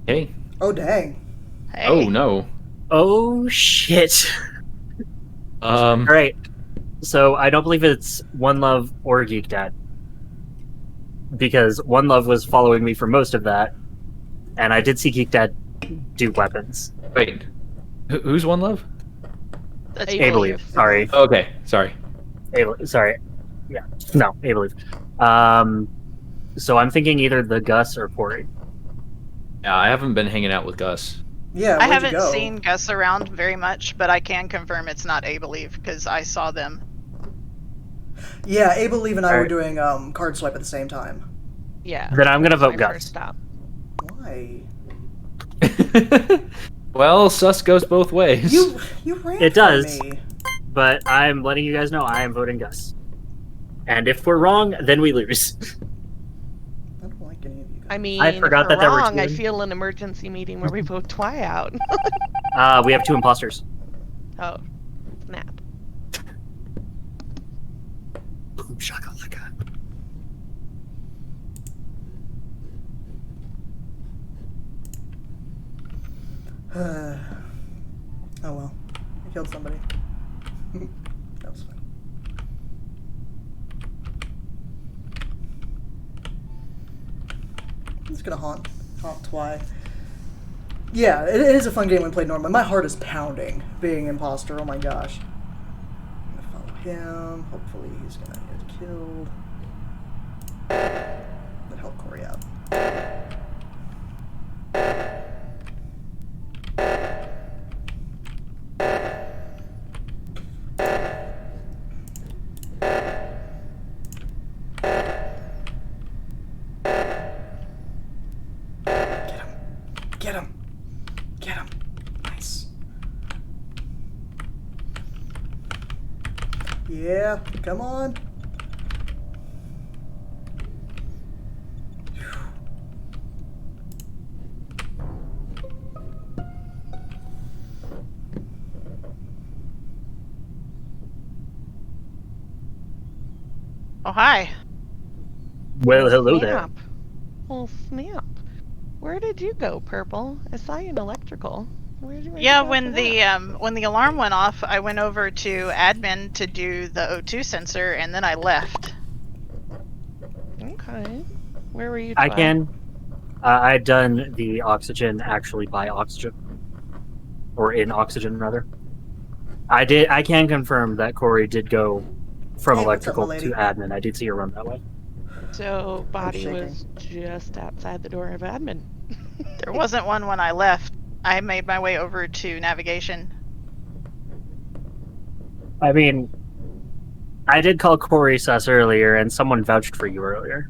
Hey. Oh dang. Hey. Oh no. Oh shit. Um. Alright. So I don't believe it's One Love or Geek Dad. Because One Love was following me for most of that. And I did see Geek Dad do weapons. Wait. Who's One Love? That's I I believe. Sorry. Okay. Sorry. Sorry. Yeah. No, I believe. So I'm thinking either the Gus or Corey. Yeah, I haven't been hanging out with Gus. Yeah, I where'd you haven't go? seen Gus around very much, but I can confirm it's not A Believe because I saw them. Yeah, Abel and I were Alright. doing card swipe at the same time. Yeah. Then I'm gonna That was vote my Gus. first stop. Why? Well, sus goes both ways. You ran It from does. me. But I'm letting you guys know I am voting Gus. And if we're wrong, then we lose. I don't like any of you guys. I mean, I forgot if that we're there were wrong, two. I feel an emergency meeting where we vote Twy out. We have 2 imposters. Oh, snap. Boom shakalaka. Oh well. I killed somebody. That was fun. I'm just gonna haunt Twy. Yeah, it is a fun game when played normally. My heart is pounding being imposter. Oh my gosh. I'm gonna follow him. Hopefully he's gonna get killed. That helped Corey out. Get him! Get him! Nice. Yeah, come on. Oh, hi. Well, hello there. Snap. Well, snap. Where did you go, Purple? I saw you in electrical. Where'd you Yeah, go when for that? when the alarm went off, I went over to admin to do the O2 sensor, and then I left. Okay. Where were you? I Twy? can. I'd done the oxygen actually by oxygen. or in oxygen rather. I can confirm that Corey did go from Hey, what's up, electrical my lady? to admin. I did see her run that way. So body shaking. was just outside the door of admin. There wasn't one when I left. I made my way over to navigation. I mean, I did call Corey sus earlier, and someone vouched for you earlier.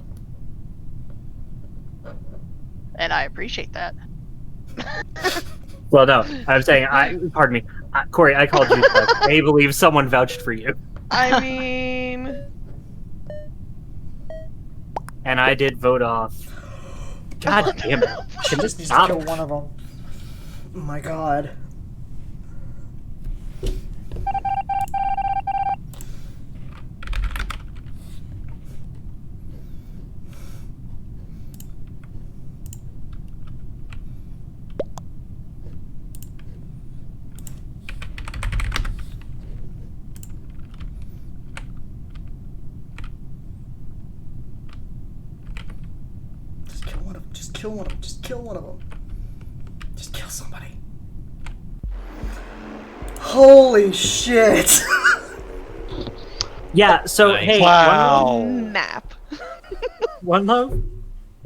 And I appreciate that. Well, no, I'm saying, pardon me. Corey, I called you sus. I believe someone vouched for you. I mean, And I did vote off. God damn it. Can this Just stop? kill one of them. Oh my god. Just kill one of them. Just kill one of them. Just kill one of them. Just kill somebody. Holy shit. Yeah, so, Nice. hey, Wow. nap. one love?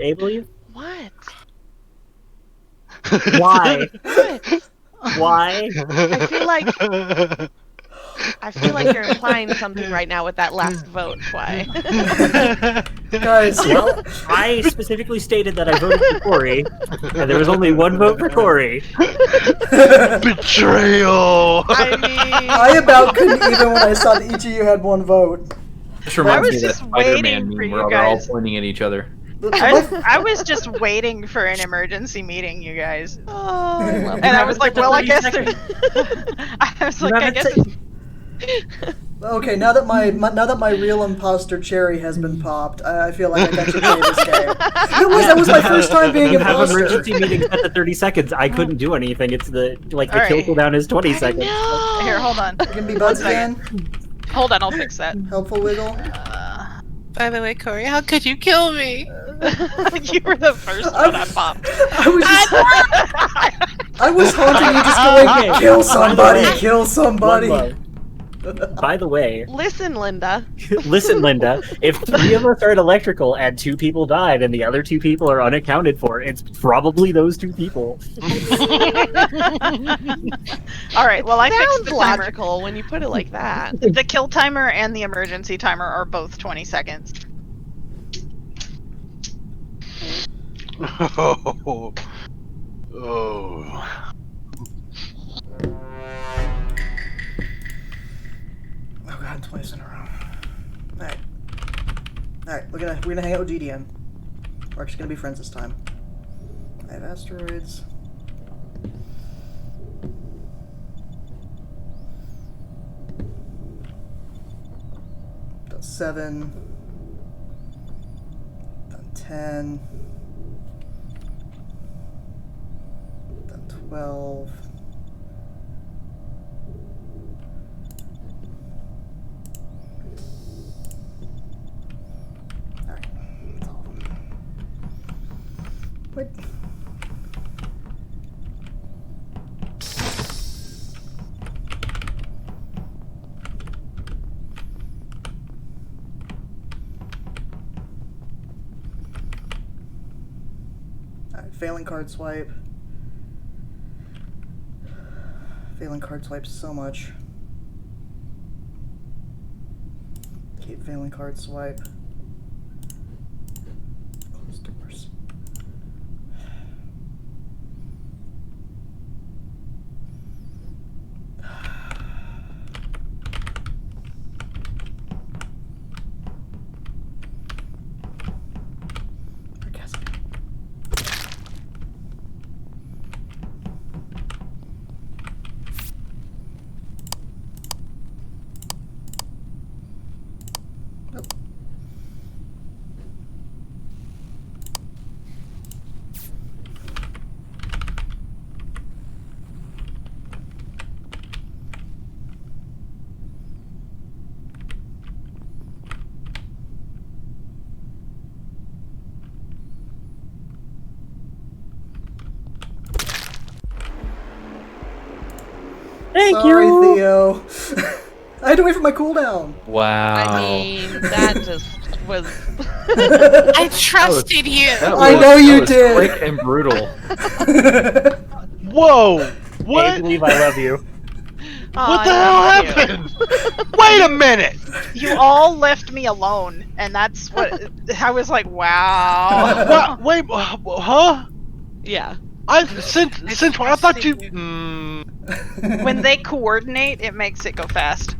I believe? What? Why? What? Why? I feel like you're implying something right now with that last vote. Why? Guys, Well, I specifically stated that I voted for Corey, and there was only one vote for Corey. Betrayal. I mean, I about couldn't even when I saw that each of you had one vote. This reminds was me of that just Spider-Man waiting meme for you where they're all guys. pointing at each other. I was just waiting for an emergency meeting, you guys. oh, I love And I that. was like, well, I guess there's... I was like, I guess it's... Okay, now that my real imposter cherry has been popped, I feel like I got to play this game. That was my first time being You have imposter. emergency meetings at the 30 seconds. I couldn't do anything. It's the kill Alright. cooldown is 20 seconds. No. Here, hold on. You can be buds second. again. Hold on, I'll fix that. Helpful wiggle. By the way, Corey, how could you kill me? You were the first one I popped. I was just, I was haunting you, just going, Okay. kill somebody, By the way, kill somebody. One love. By the way, Listen, Linda. listen, Linda, if 3 of us are at electrical and 2 people died and the other 2 people are unaccounted for, it's probably those 2 people. All right, well, I fixed Sounds the timer. logical when you put it like that. The kill timer and the emergency timer are both 20 seconds. Oh. Oh. Oh god, twice in a row. Alright. Alright, we're gonna hang out with GDM. We're actually gonna be friends this time. I have asteroids. Done 7. Done 10. Done 12. Alright, that's all of them. What? Alright, failing card swipe. Failing card swipe so much. Keep failing card swipe. Close doors. Orgasm. Nope. Thank Sorry, you. Theo. I had to wait for my cooldown. Wow. I mean, that just was. I trusted you. I know you that was did. Quick and brutal. Whoa! Hey, What? believe I love you. What the hell happened? Wait a minute! You all left me alone, and that's what I was like. Wow. What? Wait, huh? Yeah. Since when? I thought you. When they coordinate, it makes it go fast.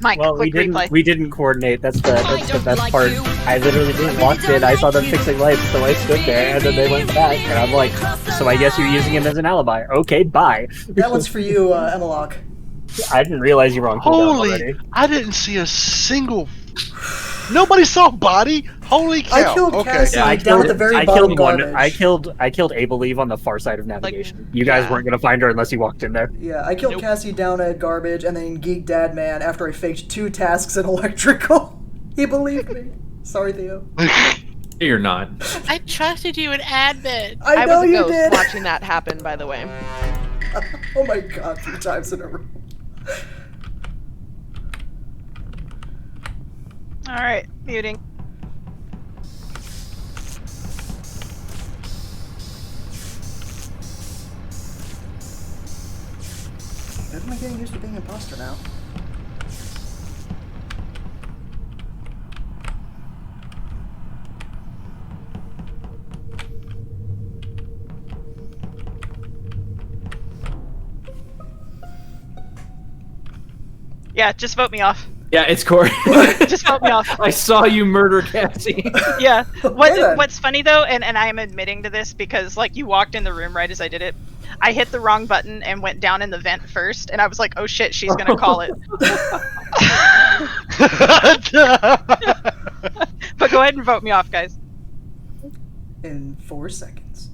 Mike, Well, quick replay. we didn't coordinate. That's the best part. I literally just walked in. I saw them fixing lights, so I stood there, and then they went back, and I'm like, so I guess you're using him as an alibi. Okay, bye. That one's for you, Emmelock. I didn't realize you were on cooldown already. Holy! I didn't see a single. Nobody saw a body. Holy cow! I killed Okay. Cassie Yeah, down at the very I bottom killed one. garbage. I killed A Believe on the far side of navigation. You guys yeah. weren't gonna find her unless you walked in there. Yeah, I killed Cassie down at garbage, and then Geek Dad Man after I faked 2 tasks in electrical. He believed me. Sorry, Theo. You're not. I trusted you in admin. I I know was a you ghost did. watching that happen, by the way. Oh my god, 3 times in a row. All right, muting. Good, am I getting used to being an imposter now? Yeah, just vote me off. Yeah, it's Corey. Just vote me off. I saw you murder Cassie. Yeah. Okay, then. What's funny though, and I am admitting to this because like you walked in the room right as I did it. I hit the wrong button and went down in the vent first, and I was like, "Oh shit, she's gonna call it." But go ahead and vote me off, guys. In 4 seconds.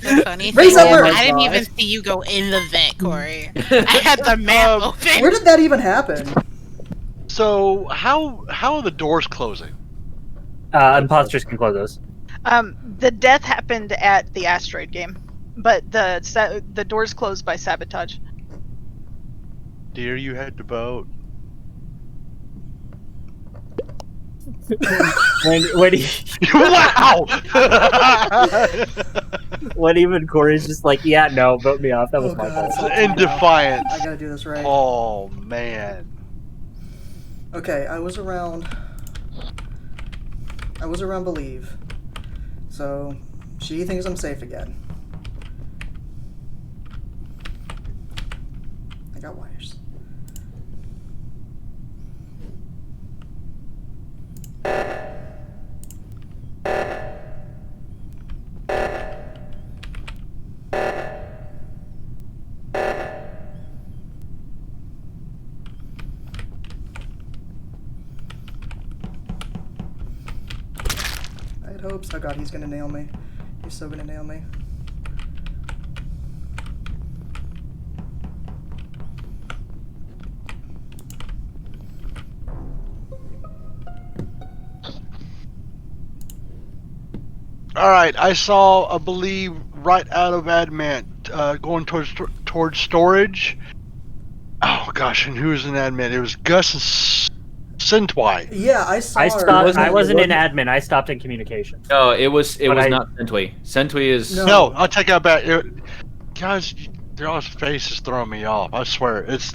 The funny Raise thing up is, her- I didn't Oh, even God. see you go in the vent, Corey. I had the map open. Where did that even happen? So how are the doors closing? Imposters can close those. The death happened at the asteroid game, but the doors closed by sabotage. Dear, you had to vote. when Wow! when even Corey's just like, yeah, no, vote me off. That was Oh, my God, fault. it's In defiance. I gotta do this right. Oh man. Okay, I was around Believe. So, she thinks I'm safe again. I got wires. I had hopes. Oh god, he's gonna nail me. He's so gonna nail me. All right, I saw, I believe, right out of admin, going towards storage. Oh gosh, and who was in admin? It was Gus and Sintwy. Yeah, I saw I her. stopped. I It wasn't in admin. I stopped in communication. No, it was But I- not Sentwy. Sentwy is No. No, I'll take that back. Guys, y'all's face is throwing me off. I swear, it's.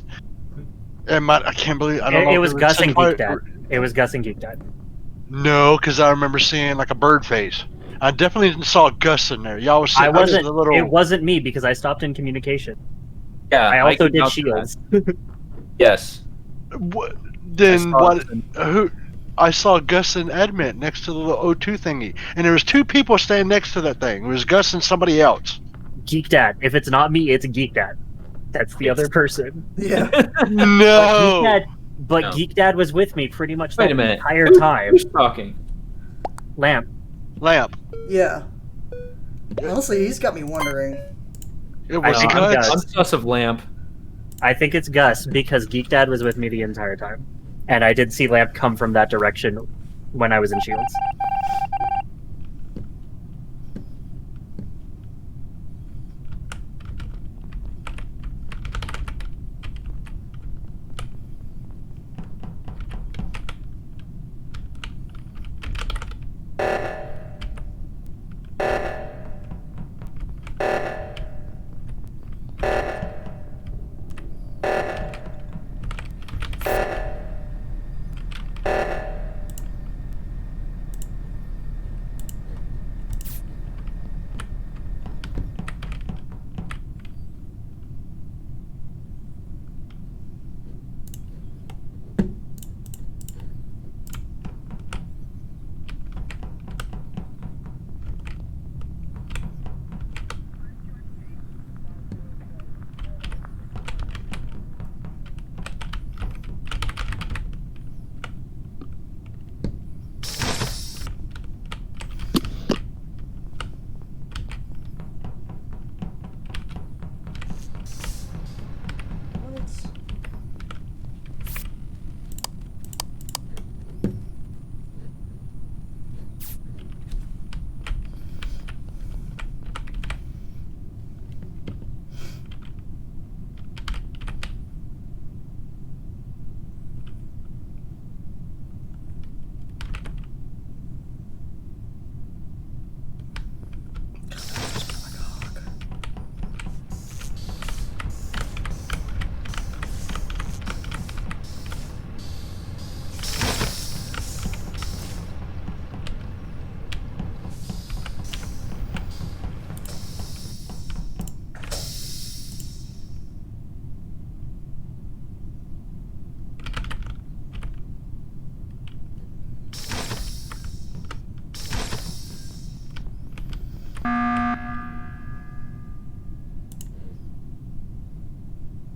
I can't believe. I don't know. It if was Gus and Sintwy Geek Dad. or- It was Gus and Geek Dad. No, because I remember seeing like a bird face. I definitely saw Gus in there. Y'all was. I was wasn't. the little. It wasn't me because I stopped in communication. yeah. I also can did vouch for that. shields. Yes. What, I then saw what? it. Who? I saw Gus and Edmund next to the little O2 thingy, and there was 2 people standing next to that thing. It was Gus and somebody else. Geek Dad. If it's not me, it's Geek Dad. That's the other person. Yeah. No. But No. Geek Dad was with me pretty much Wait the a minute. entire time. Who's talking? Lamp. Lamp. Yeah. Honestly, he's got me wondering. It I was think Gus. Gus. I'm sus of Lamp. I think it's Gus because Geek Dad was with me the entire time, and I did see Lamp come from that direction when I was in Shields.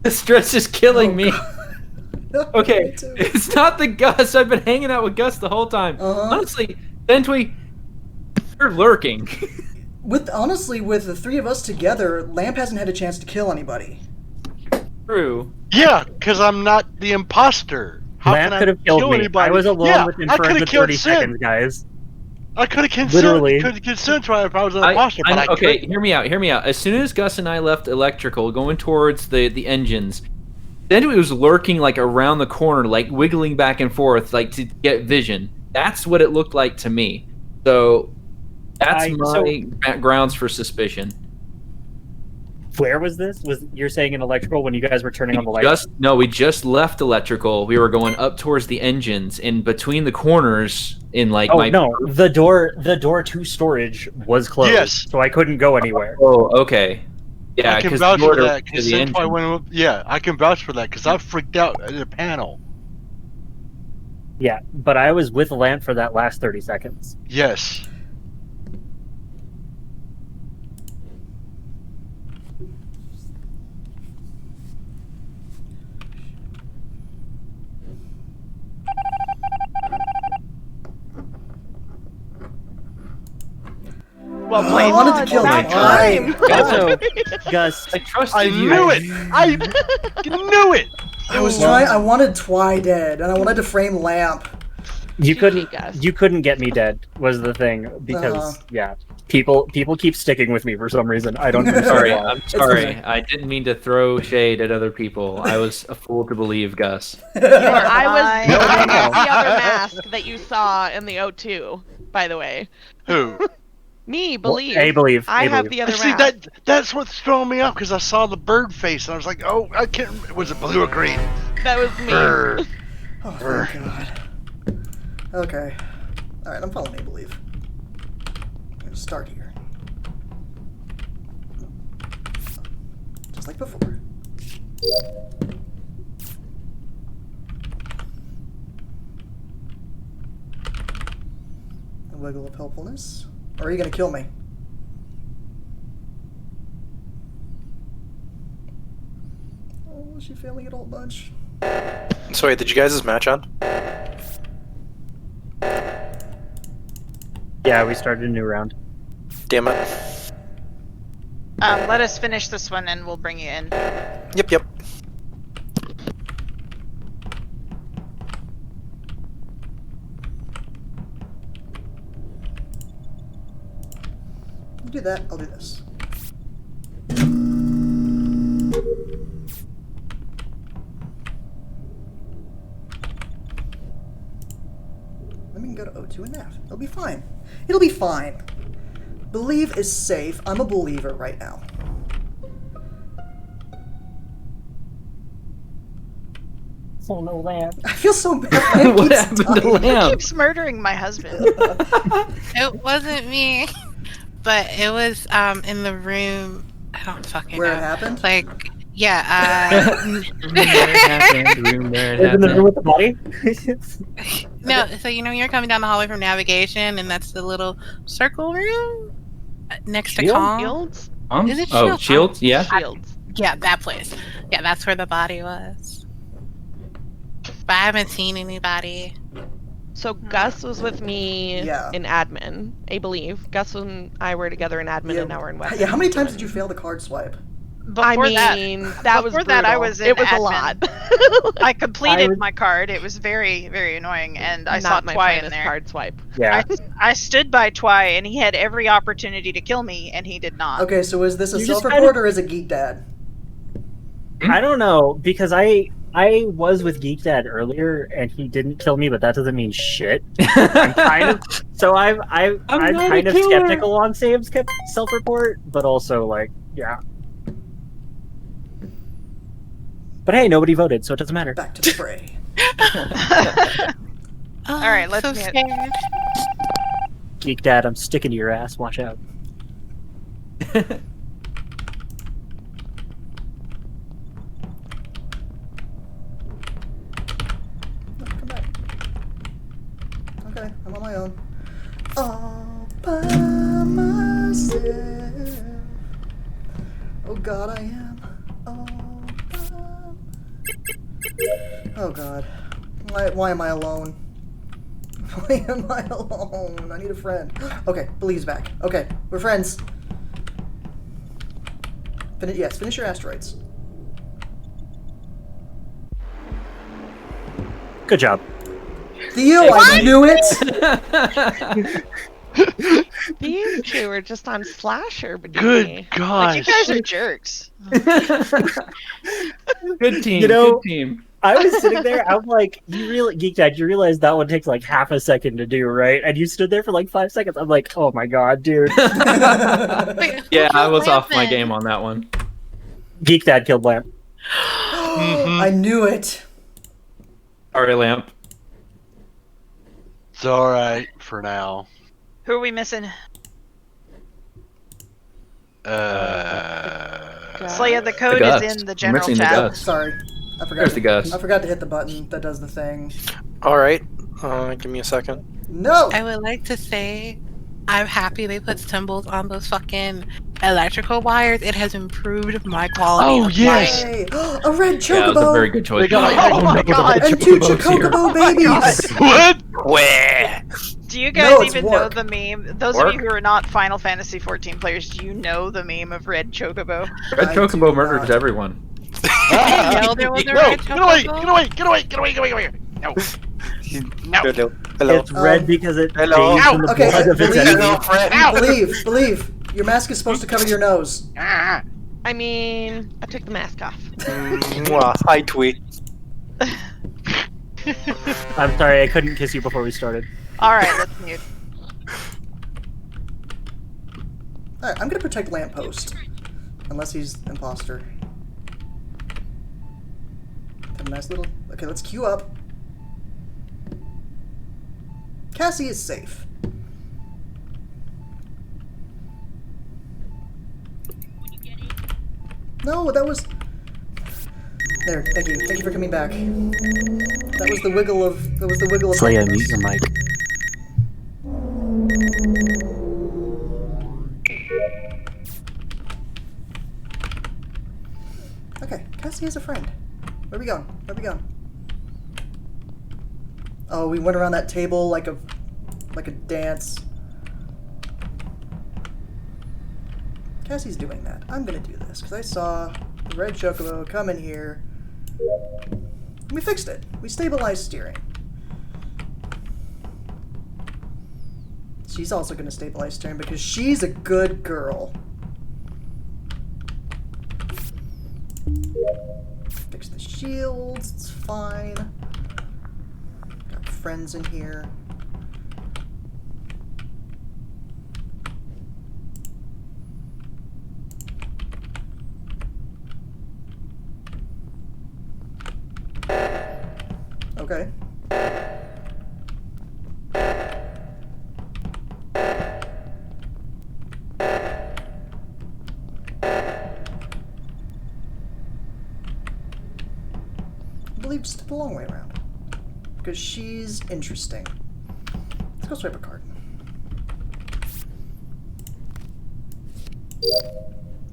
The stress is killing me. No, Okay, me too. it's not the Gus. I've been hanging out with Gus the whole time. Uh-huh. Honestly, Sentry, you're lurking. Honestly, with the three of us together, Lamp hasn't had a chance to kill anybody. True. Yeah, because I'm not the imposter. How Lamp can I could have killed kill me. anybody? I was alone Yeah, with him I for could the have killed 30 Sin. seconds, guys. I could have Literally. killed Sin if I was an imposter, but I okay, couldn't. hear me out. Hear me out. As soon as Gus and I left electrical, going towards the engines, Sentry was lurking like around the corner, like wiggling back and forth, like to get vision. That's what it looked like to me. So that's my grounds for suspicion. Where was this? Was you're saying in electrical when you guys were turning on the lights? We just left electrical. We were going up towards the engines, and between the corners in like the door to storage was closed. Yes. So I couldn't go anywhere. Oh, okay. Yeah, I can because vouch the door for to that. the engine. Yeah, I can vouch for that because I freaked out at the panel. Yeah, but I was with Lamp for that last 30 seconds. Yes. Well, I wanted to kill that time. Also, Gus, I trusted I you. knew it. I knew it. I wanted Twy dead, and I wanted to frame Lamp. you GG, Gus. couldn't get me dead was the thing because people keep sticking with me for some reason. I don't understand Sorry, why. I'm sorry. okay. I didn't mean to throw shade at other people. I was a fool to believe Gus. And I was No, I no, was no. the other mask that you saw in the O2, by the way. Who? Me, believe. I believe. I I have believe. the other See mask. that's what's throwing me off because I saw the bird face and I was like, oh, I can't. Was it blue or green? That was me. Brr. Oh, thank God. Okay. Alright, I'm following Make Believe. I'm gonna start here. Just like before. A wiggle of helpfulness. Or are you gonna kill me? Oh, is she failing it all bunch? So wait, did you guys' match on? Yeah, we started a new round. Damn it. Let us finish this one and we'll bring you in. Yep. You do that, I'll do this. Then we can go to O2 and Nav. It'll be fine. It'll be fine. Believe is safe. I'm a believer right now. Oh no, Lamb. I feel so bad. What happened to Who Lamb? keeps murdering my husband? It wasn't me, but it was in the room. I don't fucking Where know. it happened? Like, yeah. Room where it happened. Room where it In the room happened. with the body? No, so you're coming down the hallway from navigation, and that's the little circle room next to Shield? calm. Shields? Is it Oh, Shield? Shields? Yeah. Shields. Yeah, that place. Yeah, that's where the body was. But I haven't seen anybody. So Gus was with me Yeah. in admin, I believe. Gus and I were together in admin, and now we're in weapons. Yeah, how many times did you fail the card swipe? Before I that, mean, that was before that, I brutal. was in It was a admin. lot. I completed I was- my card. It was very, very annoying, and I saw Not my Twy in finest there. card swipe. Yeah. I stood by Twy, and he had every opportunity to kill me, and he did not. Okay, so is this a You just self-report or is it Geek Dad? I don't know, because I was with Geek Dad earlier and he didn't kill me, but that doesn't mean shit. I'm kind of so I'm not a kind of killer. skeptical on Sam's self-report, but also like, yeah. But hey, nobody voted, so it doesn't matter. Back to the fray. All right, let's so get- scared. Geek Dad, I'm sticking to your ass. Watch out. Oh, come back. Okay, I'm on my own. All by myself. Oh God, I am. All by... Oh God. Why am I alone? Why am I alone? I need a friend. Okay, Believe's back. Okay, we're friends. Yes, finish your asteroids. Good job. Theo, I knew it! These two are just on Slasher, but Good gosh. Like, you guys are jerks. Good team. You know- Good team. I was sitting there, I'm like, Geek Dad, you realize that one takes like half a second to do, right? And you stood there for like 5 seconds. I'm like, oh my God, dude. Wait, who Yeah, I killed was off my Lamp then? game on that one. Geek Dad killed Lamp. I knew it. Sorry, Lamp. It's alright for now. Who are we missing? So yeah, the code Gus. is in the We're general missing the chat. Gus. Sorry. I forgot. There's the Gus. I forgot to hit the button that does the thing. Alright, give me a second. No! I would like to say I'm happy they put symbols on those fucking electrical wires. It has improved my quality. Oh, of yes. life. Hey, a red chocobo! Yeah, that was a very good choice. They got- Oh my God. And two Chocobos here. chocobo babies! What? Where? Do you No, guys it's even know work. the meme? Those Work? of you who are not Final Fantasy 14 players, do you know the meme of Red Chocobo? Red I Chocobo do murders not. everyone. I know there was a No, red get away, chocobo. get away, get away, get away, get away, get away. No. No. Hello. Hello. It's red because it Hello. bathes in the Okay, blood of its believe- enemy. Hello, friend. Ow. Believe. Your mask is supposed to cover your nose. Ah. I mean, I took the mask off. Mwah. Hi, Twee. I'm sorry, I couldn't kiss you before we started. Alright, let's mute. Alright, I'm gonna protect Lamppost. Unless he's imposter. Have a nice little... Okay, let's queue up. Cassie is safe. No, that was... There, thank you. Thank you for coming back. That was the wiggle of... Slaya, mute your mic. Okay, Cassie is a friend. Where we going? Where we going? Oh, we went around that table like a dance. Cassie's doing that. I'm gonna do this because I saw the red chocobo come in here. We fixed it. We stabilized steering. She's also gonna stabilize steering because she's a good girl. Fix the shields, it's fine. Got friends in here. Okay. I believe just the long way around. Because she's interesting. Let's go swipe a card.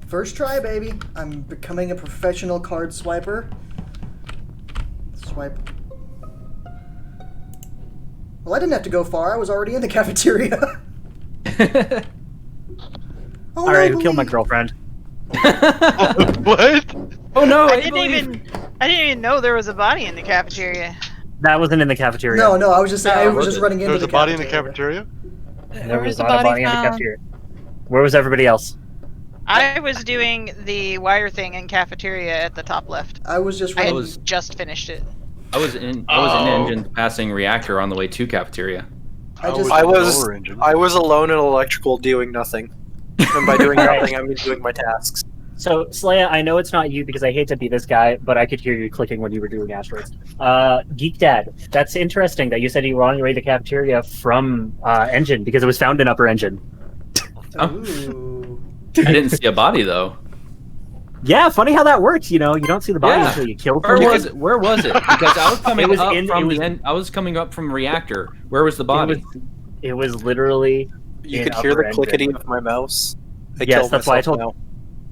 First try, baby. I'm becoming a professional card swiper. Swipe. Well, I didn't have to go far. I was already in the cafeteria. Oh, All right, no, who killed my believe- girlfriend? What? Oh no! I didn't even know there was a body in the cafeteria. That wasn't in the cafeteria. No, I was just saying. I No, was was just it? running into There was the a body in the cafeteria. cafeteria? There Where was the not a body in the found? cafeteria. Where was everybody else? I was doing the wire thing in cafeteria at the top left. I was just I running. had just finished it. I was in engine passing reactor on the way to cafeteria. I just- I in was- lower engine. I was alone in electrical doing nothing. And by doing nothing, I mean doing my tasks. So, Slaya, I know it's not you because I hate to be this guy, but I could hear you clicking when you were doing asteroids. Geek Dad, that's interesting that you said you were on your way to the cafeteria from engine because it was found in upper engine. Ooh. I didn't see a body though. Yeah, funny how that works. You know, you don't see the body Yeah. until you kill Where someone. was it? Where was it? Because I was coming It was up in- from it was- the end. I was coming up from reactor. Where was the body? It was literally. You in could hear the upper clickety engine. of my mouse. I Yes, killed that's why I myself told- now.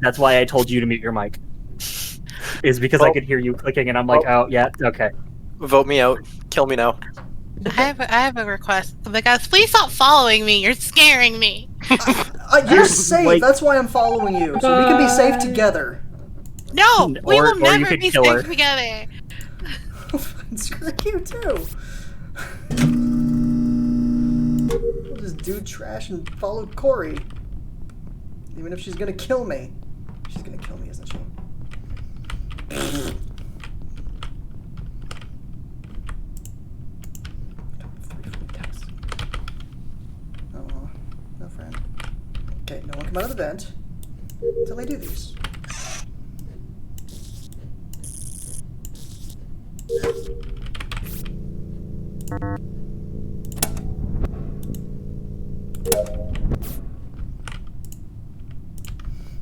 That's why I told you to mute your mic. Is because I Well- could hear you clicking, and I'm like, oh yeah, okay. Vote me out. Kill me now. I have a request. The guys, please stop following me. You're scaring me. You're safe. Like- That's why I'm following you, so we can be safe together. No, we Or will you never could be kill her. safe together. Screw you too. We'll just do trash and follow Corey. Even if she's gonna kill me. She's gonna kill me, isn't she? Oh, no friend. Okay, no one come out of the vent until I do these.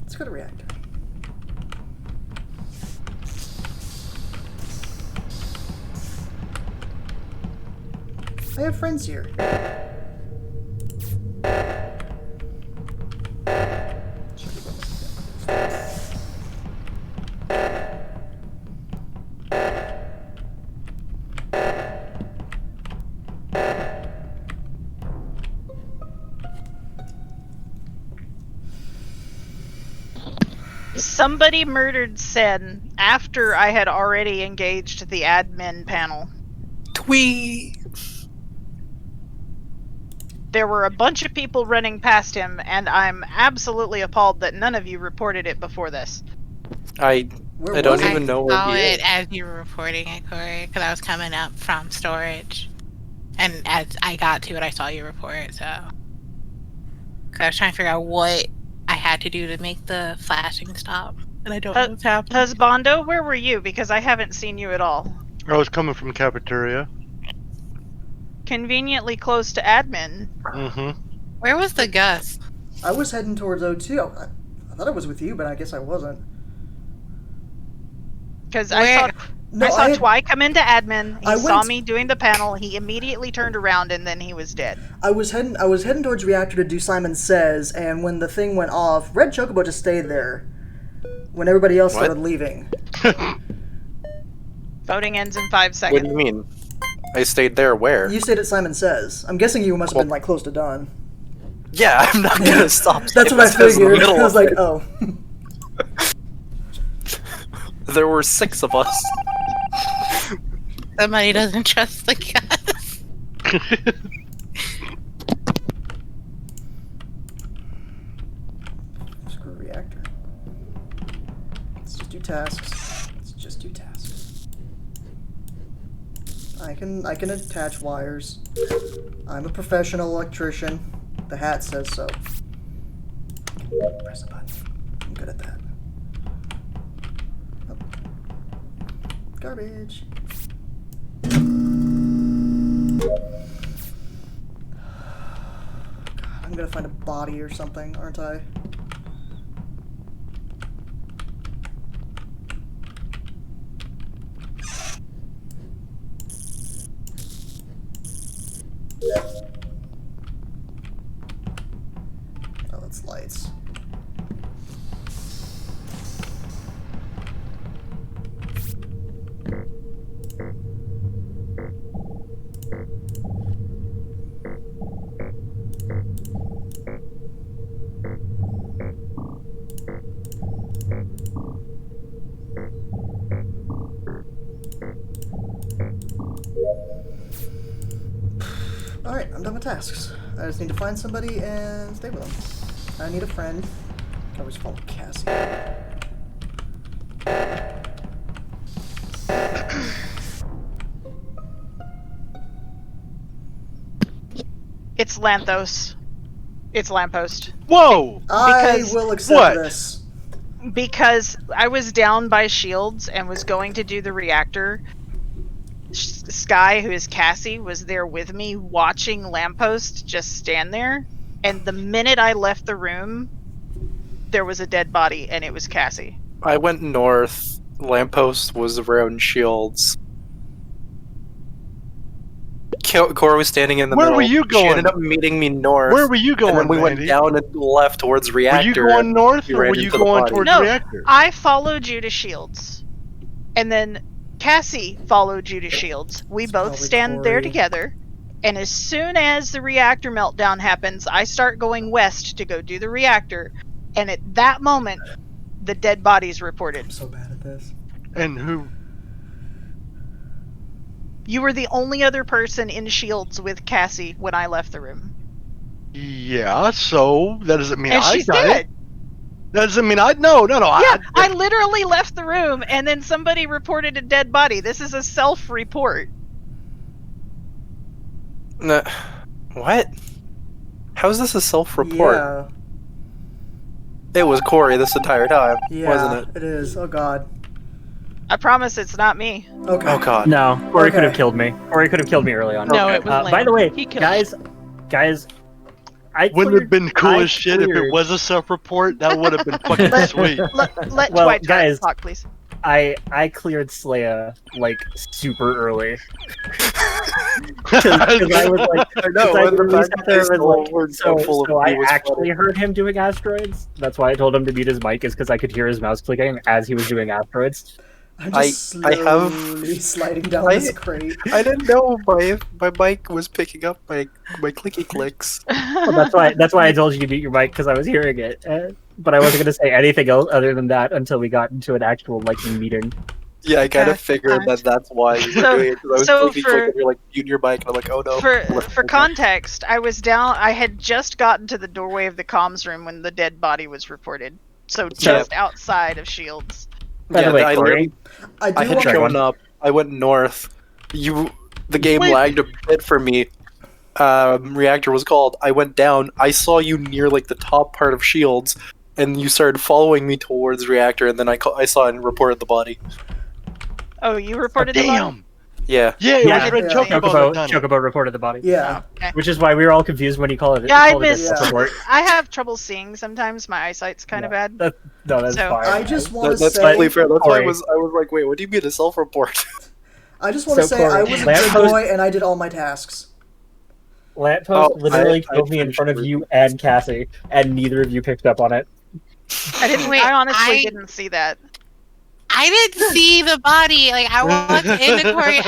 Let's go to reactor. I have friends here. Somebody murdered Sen after I had already engaged the admin panel. Twee. There were a bunch of people running past him, and I'm absolutely appalled that none of you reported it before this. I Where I don't was even it? know where saw he it is. as you were reporting it, Corey, because I was coming up from storage, and as I got to it, I saw you report it. So, 'cause I was trying to figure out what I had to do to make the flashing stop, and I don't know what's happening. Husbando, where were you? Because I haven't seen you at all. I was coming from cafeteria. Conveniently close to admin. Mm-hmm. Where was the Gus? I was heading towards O2. I thought I was with you, but I guess I wasn't. Because I Where? saw No, I saw had- Twy come into admin. He I saw went- me doing the panel. He immediately turned around and then he was dead. I was heading towards reactor to do Simon Says, and when the thing went off, Red Chocobo just stayed there. When everybody else What? started leaving. Voting ends in 5 What seconds. do you mean? I stayed there where? You stayed at Simon Says. I'm guessing you must have been like close to done. Yeah, I'm not gonna stop. That's what I Simon Says in the figured. middle I was of like, it. oh. There were 6 of us. Somebody doesn't trust the Gus. Screw reactor. Let's just do tasks. Let's just do tasks. I can attach wires. I'm a professional electrician. The hat says so. Press a button. I'm good at that. Oh. Garbage. I'm gonna find a body or something, aren't I? Oh, that's lights. Alright, I'm done with tasks. I just need to find somebody and stay with them. I need a friend. I can always follow Cassie. It's Lanthos. It's Lamppost. Whoa! I Because- will accept What? this. Because I was down by shields and was going to do the reactor. Sky, who is Cassie, was there with me watching Lamppost just stand there. And the minute I left the room, there was a dead body, and it was Cassie. I went north. Lamppost was around shields. Cora was standing in the Where middle. were you She going? ended up meeting me north. Where were you going, And then we Randy? went down and left towards Were reactor. you going and north we or ran were you into the going body. towards No, reactor? I followed you to shields. And then Cassie followed you to shields. We It's both probably stand there Corey. together. And as soon as the reactor meltdown happens, I start going west to go do the reactor. And at that moment, the dead bodies reported. I'm so bad at this. And who? You were the only other person in shields with Cassie when I left the room. Yeah, so that doesn't mean And I she's got dead. it. That doesn't mean I. No. Yeah, I literally left the room and then somebody reported a dead body. This is a self-report. No, what? How is this a self-report? Yeah. It was Corey this entire time, Yeah, wasn't it? it is. Oh god. I promise it's not me. Okay. Oh god. No, Corey could have Okay. killed me. Corey could have killed me early on. No, it was By Lamb. the way, He killed guys, I Wouldn't it have cleared- been cool I as shit if it cleared- was a self-report? That would have been fucking sweet. Let Well, Dwight guys- talk, please. I cleared Slaya like super early. Because I was like, I know, because I and the literally fact sat that there they and was still were like, so full of so me I was actually funny. heard him doing asteroids. That's why I told him to mute his mic, is because I could hear his mouse clicking as he was doing asteroids. I'm I just slowly sliding down this crate. I didn't know my mic was picking up my clicky clicks. Well, that's why I told you to mute your mic, because I was hearing it. But I wasn't going to say anything else other than that until we got into an actual like meeting. Yeah, I kind of figured that that's why you were So- doing it. 'Cause I was so clicky for- clicking, you're like, mute your mic, and I'm like, oh no. For context, I was down. I had just gotten to the doorway of the comms room when the dead body was reported. So just outside of shields. By the way, I Corey, literally- I do I had want shown up. I went north. The game Wait. lagged a bit for me. Reactor was called. I went down. I saw you near like the top part of shields, and you started following me towards reactor. And then I saw and reported the body. Oh, you reported the body? Damn. Yeah. Yeah, it Yeah. was Red Yeah. Chocobo that done it. Chocobo reported the body, Yeah. Okay. which is why we were all confused when he called it. Yeah, I called it a missed. report. I have trouble seeing sometimes. My eyesight's kind of bad. No, that's So- fine. I just want to That's say. totally fair. That's why I Corey. was like, wait, what do you mean a self-report? I just want to So, say I Corey, was a Lamppost- good boy and I did all my tasks. Lamppost Oh, literally I killed me in finished front of with- you and Cassie, and neither of you picked up on it. I didn't. Wait, I honestly I- didn't see that. I didn't see the body. Like, I walked into Corey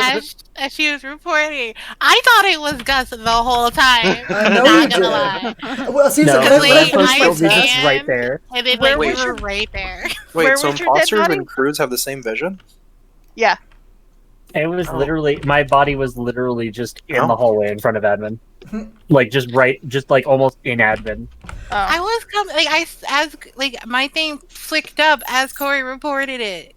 as she was reporting. I thought it was Gus the whole time. I know Not you gonna did. lie. Well, see, No, so can I Wait, finish I my Lamppost was task? just right there. And then, Where like, was we your- were right there. Wait, Where so was your dead imposters body? and crews have the same vision? Yeah. It was Oh. literally, my body was literally just in Oh. the hallway in front of admin. Like, just like almost in admin. I Oh. was coming, like, as my thing flicked up as Corey reported it.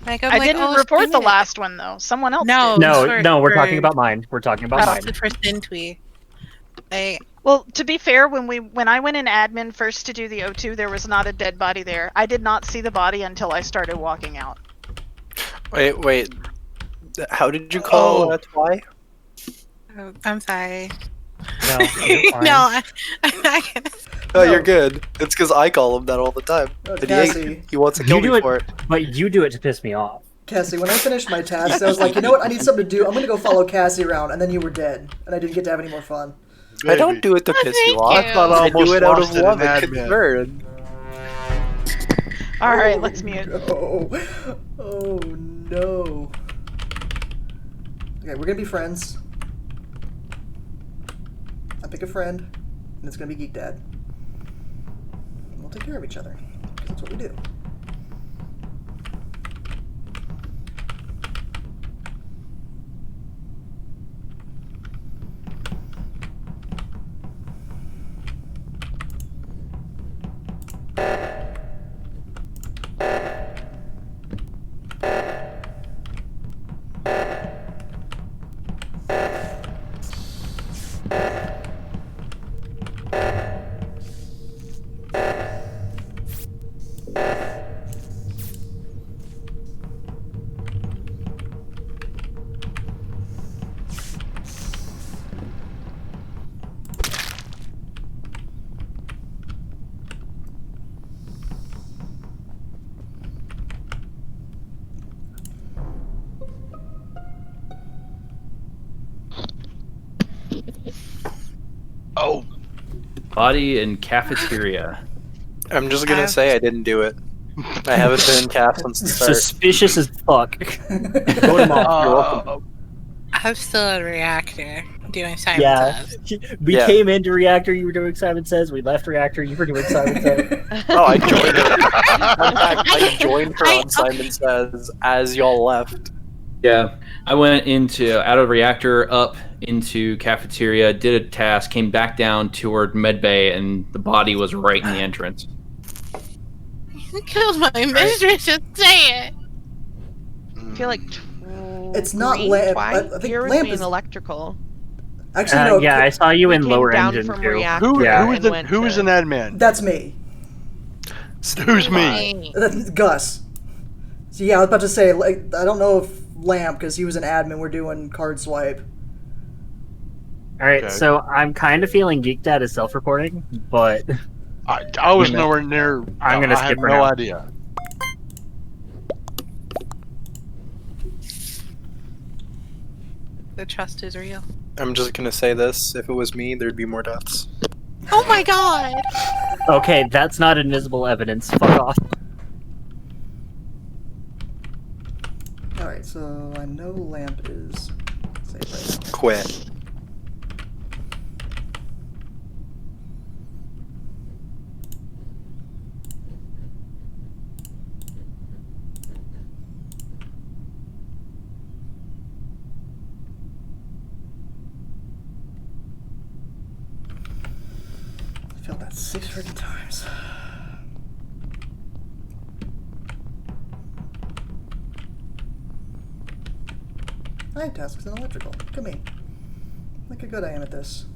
Like, I'm I like, didn't oh, report the shit. last one though. Someone else No. did. No, we're for- talking about mine. We're talking about mine. That's for Sintui. Like, Well, to be fair, when I went in admin first to do the O2, there was not a dead body there. I did not see the body until I started walking out. Wait. How did you call Oh. Twy? Oh, I'm sorry. No, you're fine. No, I'm not gonna. Oh, No. you're good. It's because I call him that all the time. Oh, And Cassie. he wants to You kill do me it, for it. but you do it to piss me off. Cassie, when I finished my tasks, I was like, you know what? I need something to do. I'm gonna go follow Cassie around, and then you were dead, and I didn't get to have any more fun. I don't do it to Oh, piss you thank off. you. thought I do almost it out of lost it in love and admin. concern. All right, let's mute. Oh no. Okay, we're gonna be friends. I pick a friend, and it's gonna be Geek Dad. And we'll take care of each other, because that's what we do. Oh, Body and cafeteria. I'm just gonna say I didn't do it. I haven't been in CAF since the start. Suspicious as fuck. Vote him off. You're welcome. I'm still a reactor doing Simon Yeah. Says. We Yeah. came into reactor, you were doing Simon Says. We left reactor, you were doing Simon Says. Oh, I joined her. In fact, I joined her on Simon Says as y'all left. Yeah, I went out of reactor up into cafeteria, did a task, came back down toward medbay, and the body was right in the entrance. You killed my mistress, just say it. I feel like It's not Green lamp. twice. I think You're with lamp me in is electrical. actually no. Yeah, I saw you We in came lower down engine from too. reactor who Yeah. and is went who is to- an admin? That's me. Who's me? That's Gus. So yeah, I was about to say, like, I don't know if Lamp, because he was an admin. We're doing card swipe. Alright, Okay. so I'm kind of feeling Geek Dad is self-reporting, but I was gonna- nowhere near. I'm gonna I have skip for no now. idea. The trust is real. I'm just gonna say this: if it was me, there'd be more deaths. Oh my god! okay, that's not invisible evidence. Fuck off. Alright, so I know Lamp is safe right now. Quit. I failed that 6 freaking times. I have tasks in electrical. Look at me. Look how good I am at this.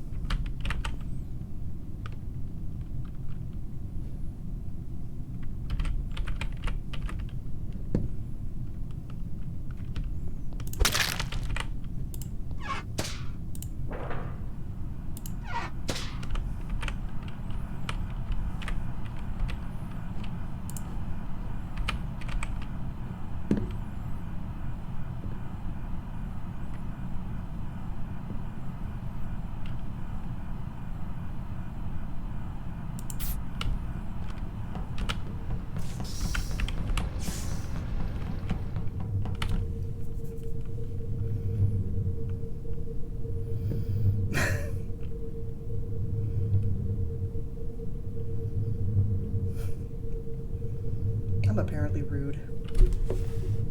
I'm apparently rude.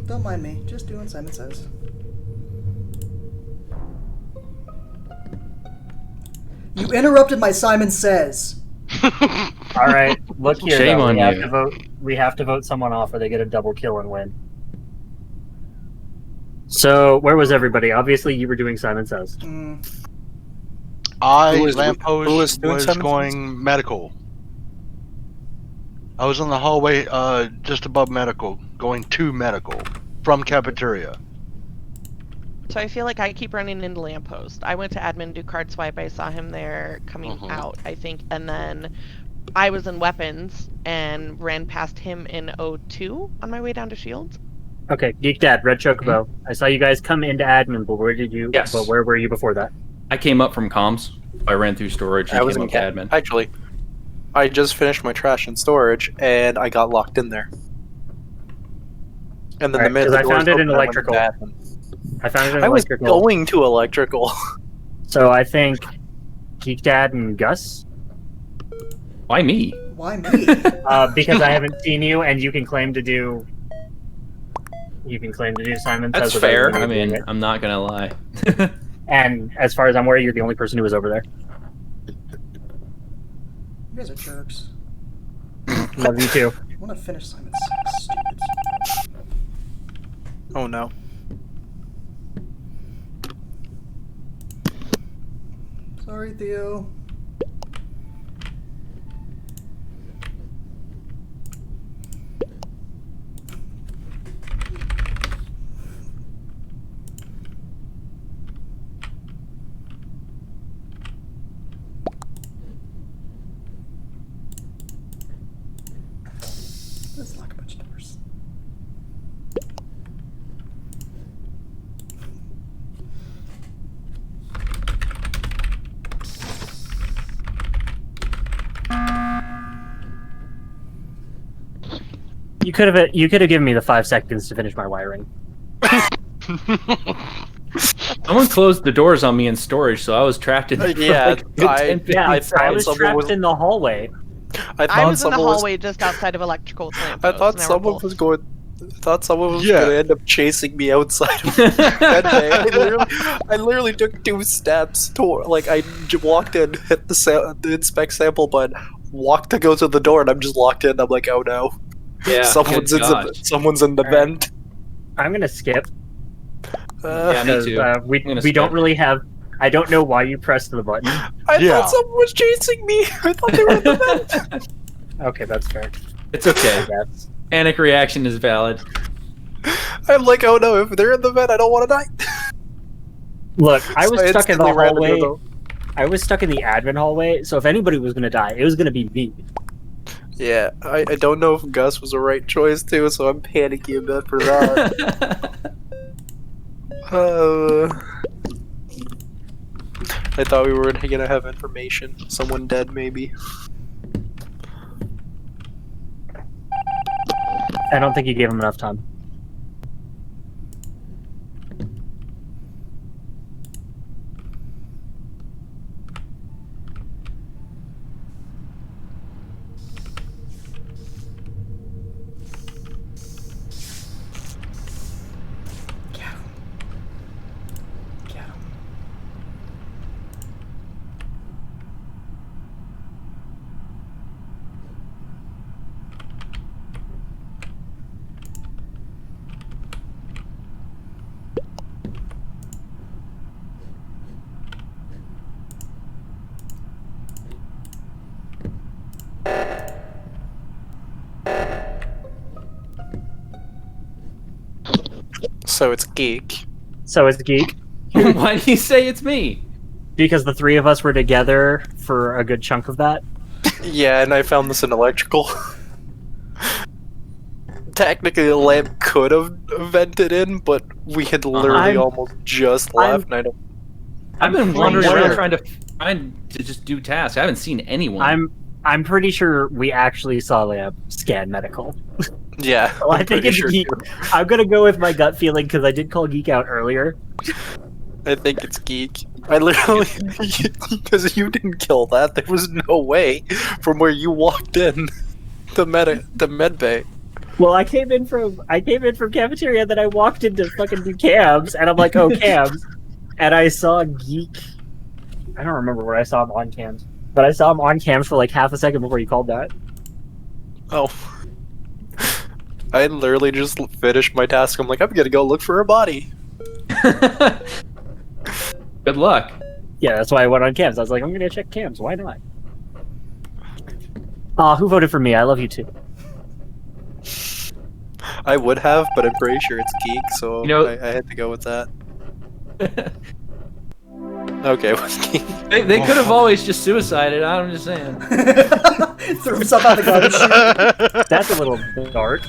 Don't mind me, just doing Simon Says. You interrupted my Simon Says. Alright, look here. Shame though. on we have you. to vote. We have to vote someone off, or they get a double kill and win. So where was everybody? Obviously, you were doing Simon Says. Mm, Who was Lamppost doing was Simon going medical. I was on the hallway just above medical, going to medical from cafeteria. So I feel like I keep running into lamppost. I went to admin to do card swipe. I saw him there coming out, I think, and then I was in weapons and ran past him in O2 on my way down to Shields. Okay, Geek Dad, Red Chocobo. I saw you guys come into admin, but where did you? Yes. But where were you before that? I came up from comms. I ran through storage. I was came in up to admin. Actually, I just finished my trash in storage, and I got locked in there. And then Alright, the minute 'cause the I doors found it in opened, I went electrical. into admin. I found it in I was electrical. going to electrical. So I think Geek Dad and Gus, Why me? Why me? because I haven't seen you, and you can claim to do. You can claim to do Simon That's Says without fair. even I mean, doing it. I'm not gonna lie. And as far as I'm aware, you're the only person who was over there. You guys are jerks. Love you too. I want to finish Simon Says. Stupid. Oh no. Sorry, Theo. Let's lock a bunch of doors. You could have given me the 5 seconds to finish my wiring. Someone closed the doors on me in storage, so I was trapped in there for Yeah, like a good I- 10, Yeah, I I thought was someone trapped was- in the hallway. I I thought was in the someone was. hallway just outside of electrical with I lampposts. thought and they were someone both- was going. I thought someone was Yeah. going to end up chasing me outside of Medbay. I literally took 2 steps toward. Like I walked in, hit the inspect sample button, walked to go to the door, and I'm just locked in. I'm like, oh no, Yeah, someone's good in gosh. someone's in the Alright. vent. I'm gonna skip Yeah, me because too. we I'm gonna don't skip. really have. I don't know why you pressed the button. I Yeah. thought someone was chasing me. I thought they were in the vent. Okay, that's fair. It's okay. That's Panic reaction is valid. I'm like, oh no, if they're in the vent, I don't want to die. Look, I was So stuck in the instantly ran into hallway. the- I was stuck in the admin hallway, so if anybody was gonna die, it was gonna be me. Yeah, I don't know if Gus was the right choice too, so I'm panicking a bit for that. I thought we were gonna have information. Someone dead, maybe. I don't think you gave him enough time. Get him. Get him. So it's Geek. So it's Geek, Why do you say it's me? because the 3 of us were together for a good chunk of that. Yeah, and I found this in electrical. Technically, the lamp could have vented in, but we had literally I'm- almost just I'm- left, and I don't. I've been pretty wandering around sure- trying to find to just do tasks. I haven't seen anyone. I'm pretty sure we actually saw Lamp scan medical. Yeah, Well, I I'm think pretty it's sure Geek. too. I'm gonna go with my gut feeling because I did call Geek out earlier. I think it's Geek. I literally, because you didn't kill that. There was no way from where you walked in, the med bay. Well, I came in from cafeteria, then I walked into fucking do cams, and I'm like, oh, cams, and I saw Geek. I don't remember where I saw him on cams, but I saw him on cams for like half a second before you called that. Oh. I literally just finished my task. I'm like, I'm gonna go look for a body. Good luck. Yeah, that's why I went on cams. I was like, I'm gonna check cams. Why not? Who voted for me? I love you too. I would have, but I'm pretty sure it's Geek, so You know- I had to go with that. Okay, whiskey. They could have always just suicided. I'm just saying. Threw himself out the garbage chute. That's a little dark.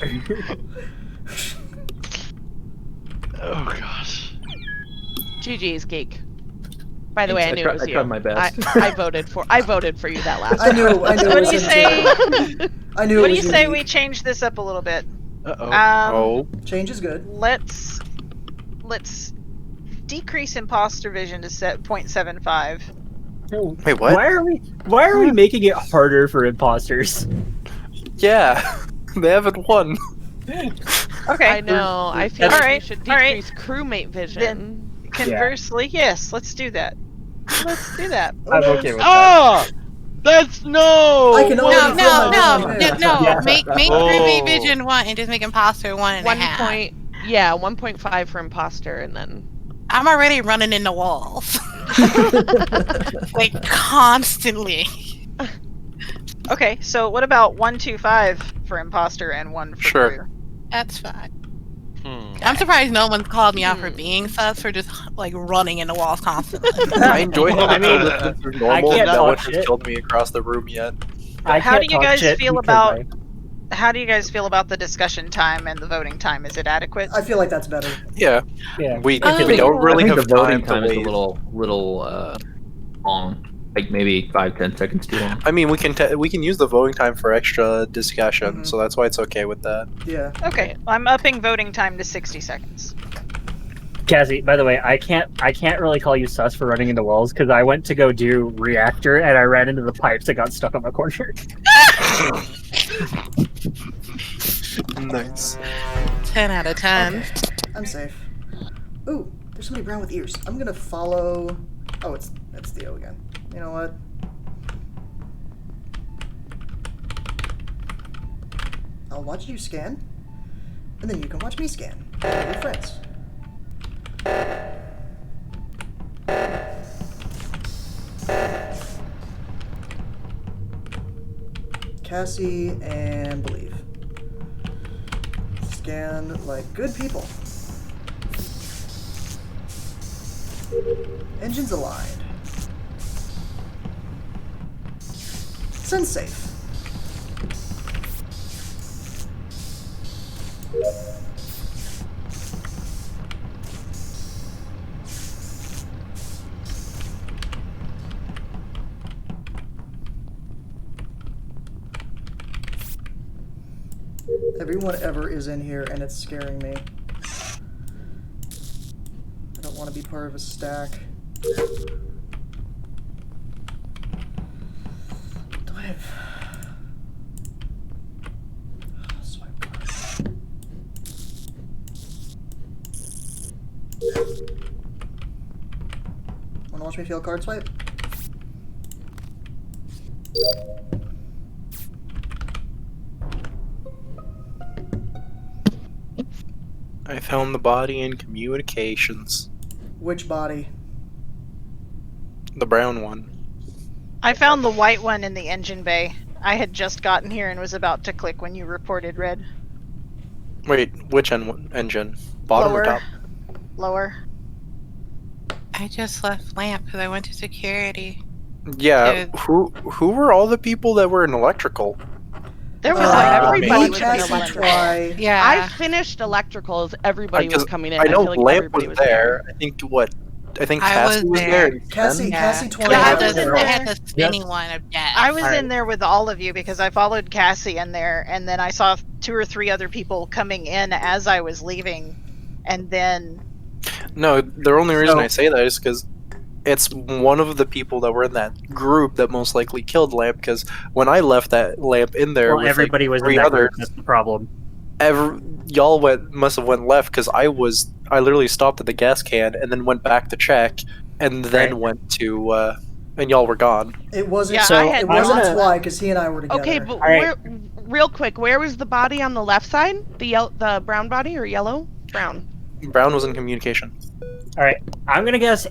Oh gosh. GG's, Geek. By the way, I knew it was I you. tried my best. I voted for you that last I knew it What was do you him, say? too. I knew What it do was you say Geek. we change this up a little bit? Uh-oh. Oh, Change is good. Let's decrease imposter vision to set 0.75. wait, what? Why are we making it harder for imposters? Yeah, they haven't won. Okay. I know. I feel All like right, we should all right. decrease crewmate vision. Conversely, yes, let's do that. Let's do that. I'm okay with that. Oh! That's no! I can only No, feel no, my no, vision. no. Yeah. Make Oh. crewmate vision 1 and just make imposter 1.5. 1.5 for imposter, and then I'm already running into walls. Like, constantly. Okay, so what about 1.25 for imposter and 1 for Sure. crew? That's fine. I'm surprised no one's called me out for being sus for just, like, running into walls constantly. I enjoy having I mean, this is normal, can't and no one talk has shit. killed me across the room yet. I How can't do you talk guys shit feel because about- I- How do you guys feel about the discussion time and the voting time? Is it adequate? I feel like that's better. Yeah, Yeah. we Oh. don't really I think have the voting time time to is a waste. little long. Like maybe 5-10 seconds too long. I mean, we can use the voting time for extra discussion, Mhm. so that's why it's okay with that. Yeah. Okay, I'm upping voting time to 60 seconds. Cassie, by the way, I can't really call you sus for running into walls because I went to go do reactor and I ran into the pipes and got stuck on the corner. Nice. 10 out of 10. Okay. I'm safe. Ooh, there's somebody brown with ears. I'm gonna follow. Oh, it's Theo again. You know what? I'll watch you scan, and then you can watch me scan. We're friends. Cassie and Believe. Scan like good people. Engines aligned. Send safe. Everyone ever is in here and it's scaring me. I don't want to be part of a stack. Do I have... Swipe card. Wanna watch me fail card swipe? I found the body in communications. Which body? The brown one. I found the white one in the engine bay. I had just gotten here and was about to click when you reported red. Wait, which engine? Bottom Lower. or top? Lower. I just left lamp because I went to security. Yeah, Dude. who were all the people that were in electrical? There was everybody me, was Cassie, in electrical. Try. Yeah. I finished electricals. Everybody was Because coming in. I know feel like Lamp everybody was there. I think I Cassie was was there. there. and Cassie, Ken? Yeah. Cassie But 20. I had was the, in I there. had the spinning one of death. I was Alright. in there with all of you because I followed Cassie in there, and then I saw 2 or 3 other people coming in as I was leaving, and then No, the only reason So- I say that is because it's one of the people that were in that group that most likely killed Lamp. Because when I left that Lamp in there, Well, with everybody was in 3 that others, group. That's the problem. y'all must have went left because I literally stopped at the gas can and then went back to check and then Right. went to and y'all were gone. It wasn't. Yeah, So, I had it wasn't I'm gonna- Twy because he and I were together. Okay, but Alright. real quick, where was the body on the left side? The brown body or yellow? Brown. Brown was in communication. All right, I'm gonna guess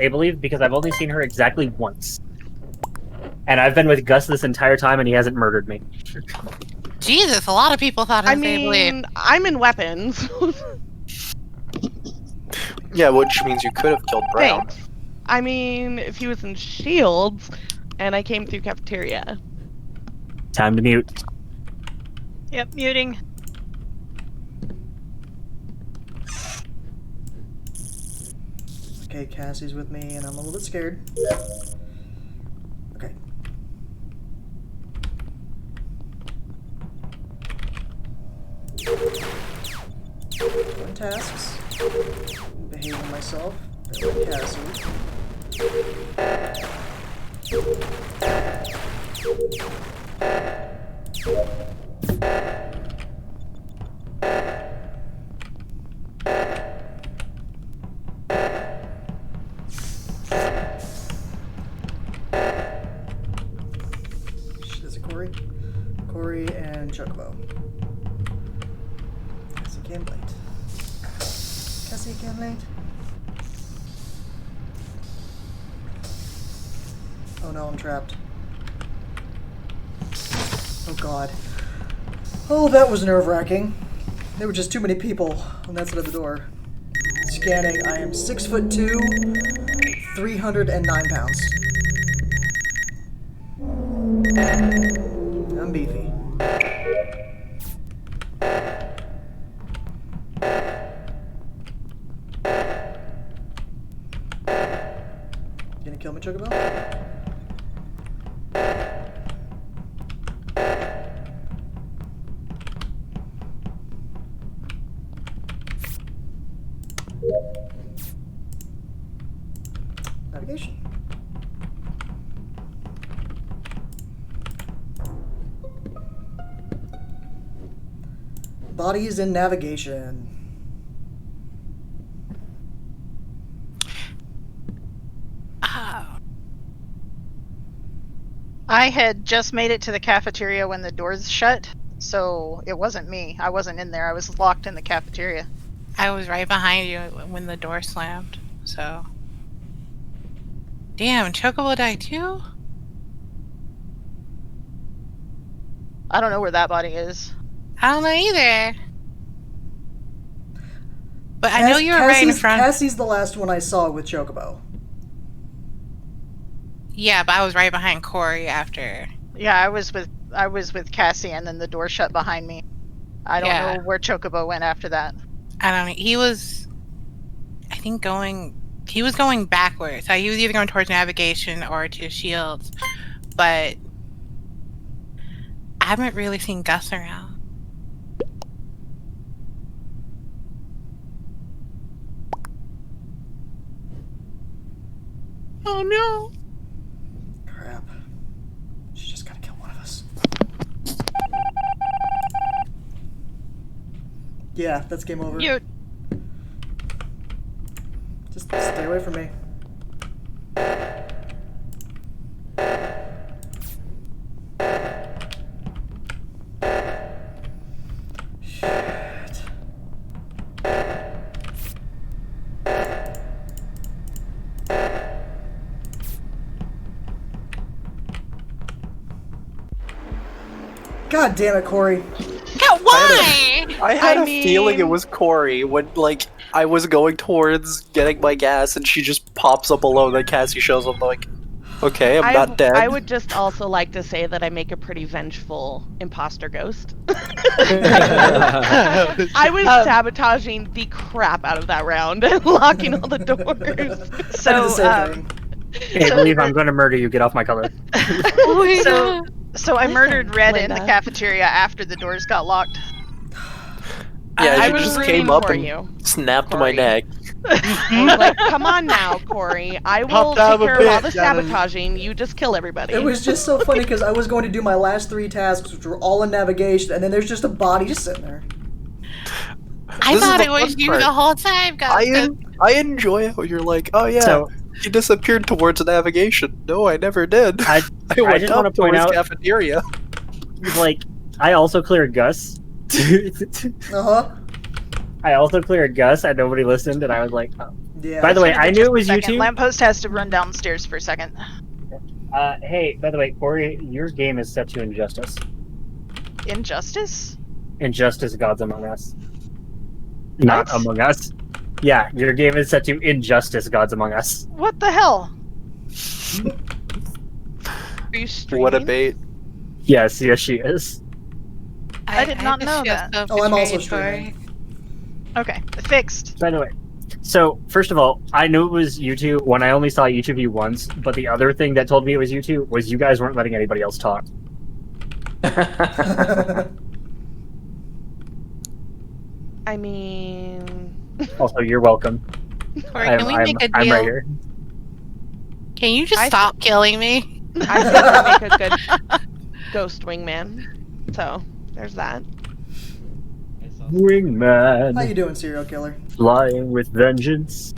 Abelieve because I've only seen her exactly once, and I've been with Gus this entire time, and he hasn't murdered me. Jesus, a lot of people thought I I believe. mean, I'm in weapons. Yeah, which means you could have killed Brown. Thanks. I mean, if he was in shields, and I came through cafeteria. Time to mute. Yep, muting. Okay, Cassie's with me, and I'm a little bit scared. Okay. Doing tasks. Behaving myself. Better Cassie. Is it Corey? Corey and Chocobo. Cassie came late. Cassie came late. Oh no, I'm trapped. Oh god. Oh, that was nerve-wracking. There were just too many people on that side of the door. Scanning, I am 6'2", 309 pounds. I'm beefy. Gonna kill me, Chocobo? Navigation. Bodies in navigation. Oh. I had just made it to the cafeteria when the doors shut, so it wasn't me. I wasn't in there. I was locked in the cafeteria. I was right behind you when the door slammed, so. Damn, Chocobo died too? I don't know where that body is. I don't know either. But I know you were right in front. Cassie's the last one I saw with Chocobo. Yeah, but I was right behind Corey after. Yeah, I was with Cassie, and then the door shut behind me. I don't know where Chocobo went after that. I don't know. He was, I think, he was going backwards. He was either going towards navigation or to shields, but I haven't really seen Gus around. Oh no. Crap. She just gotta kill one of us. Yeah, that's game over. Mute. Just stay away from me. Shit. God damn it, Corey. Why? I had a feeling it was Corey when, like, I was going towards getting my gas and she just pops up alone and Cassie shows up like, okay, I'm not dead. I would just also like to say that I make a pretty vengeful imposter ghost. I was sabotaging the crap out of that round and locking all the doors. Hey, believe I'm going to murder you. Get off my color. So I murdered Red in the Linda. cafeteria after the doors got locked. Yeah, I she was just rooting came up for and you, snapped my Corey. neck. I was like, come on now, Corey. I will Hopped take out of a care of all the bit down in- sabotaging. You just kill everybody. It was just so funny because I was going to do my last 3 tasks, which were all in navigation, and then there's just a body just sitting there. I This is thought the it was fun you part. the whole time, Gus. I enjoy how you're like, oh yeah, So- he disappeared towards navigation. No, I never did. I went just up wanna point towards out- cafeteria. Like, I also cleared Gus. Uh-huh. I also cleared Gus, and nobody listened, and I was like, oh. Yeah. By the way, I knew it was you Second. two. Lamppost has to run downstairs for a second. Hey, by the way, Corey, your game is set to Injustice. Injustice? Injustice Gods Among Us. Not What? Among Us. Yeah, your game is set to Injustice Gods Among Us. What the hell? Are you streaming? What a bait. Yes, she is. I did not just know feel that. so Oh, I'm also betrayed, streaming. Okay, fixed. By the way, so first of all, I knew it was you two when I only saw each of you once, but the other thing that told me it was you two was you guys weren't letting anybody else talk. I mean, Also, you're welcome. Tori, can we make a I'm deal? right here. Can you just I- stop killing me? I think I make a good ghost wingman. So there's that. Wingman, How you doing, serial killer? flying with vengeance.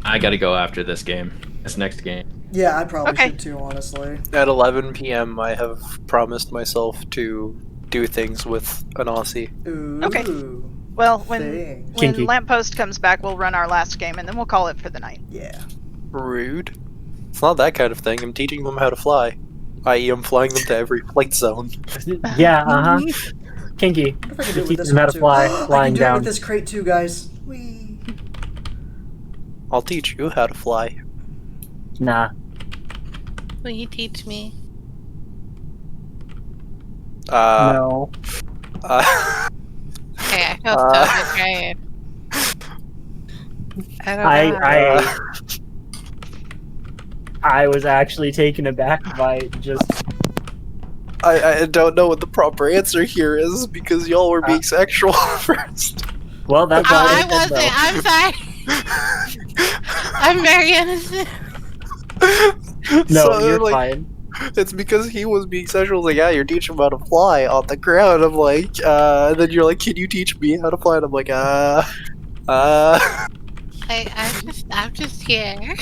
I gotta go after this game. This next game. Yeah, I probably Okay. should too, honestly. At 11 p.m., I have promised myself to do things with an Aussie. Ooh. Okay. Well, when Thing. Kinky. Lamppost comes back, we'll run our last game, and then we'll call it for the night. Yeah. Rude. It's not that kind of thing. I'm teaching them how to fly. I.e., I'm flying them to every flight zone. Yeah, Kinky. What if I To can do it with teach this them how one to too? fly, I flying can do it down. with this crate too, guys. Whee. I'll teach you how to fly. Nah. Will you teach me? No. Okay, I feel Uh, so betrayed. I don't know. I was actually taken aback by just I don't know what the proper answer here is because y'all were being sexual first. well that's Oh, all I said, wasn't. though. I'm sorry. I'm very innocent. No, So, you're like, fine. It's because he was being sexual. Like, yeah, you're teaching him how to fly on the ground. I'm like, and then you're like, can you teach me how to fly? And I'm like, I'm just here,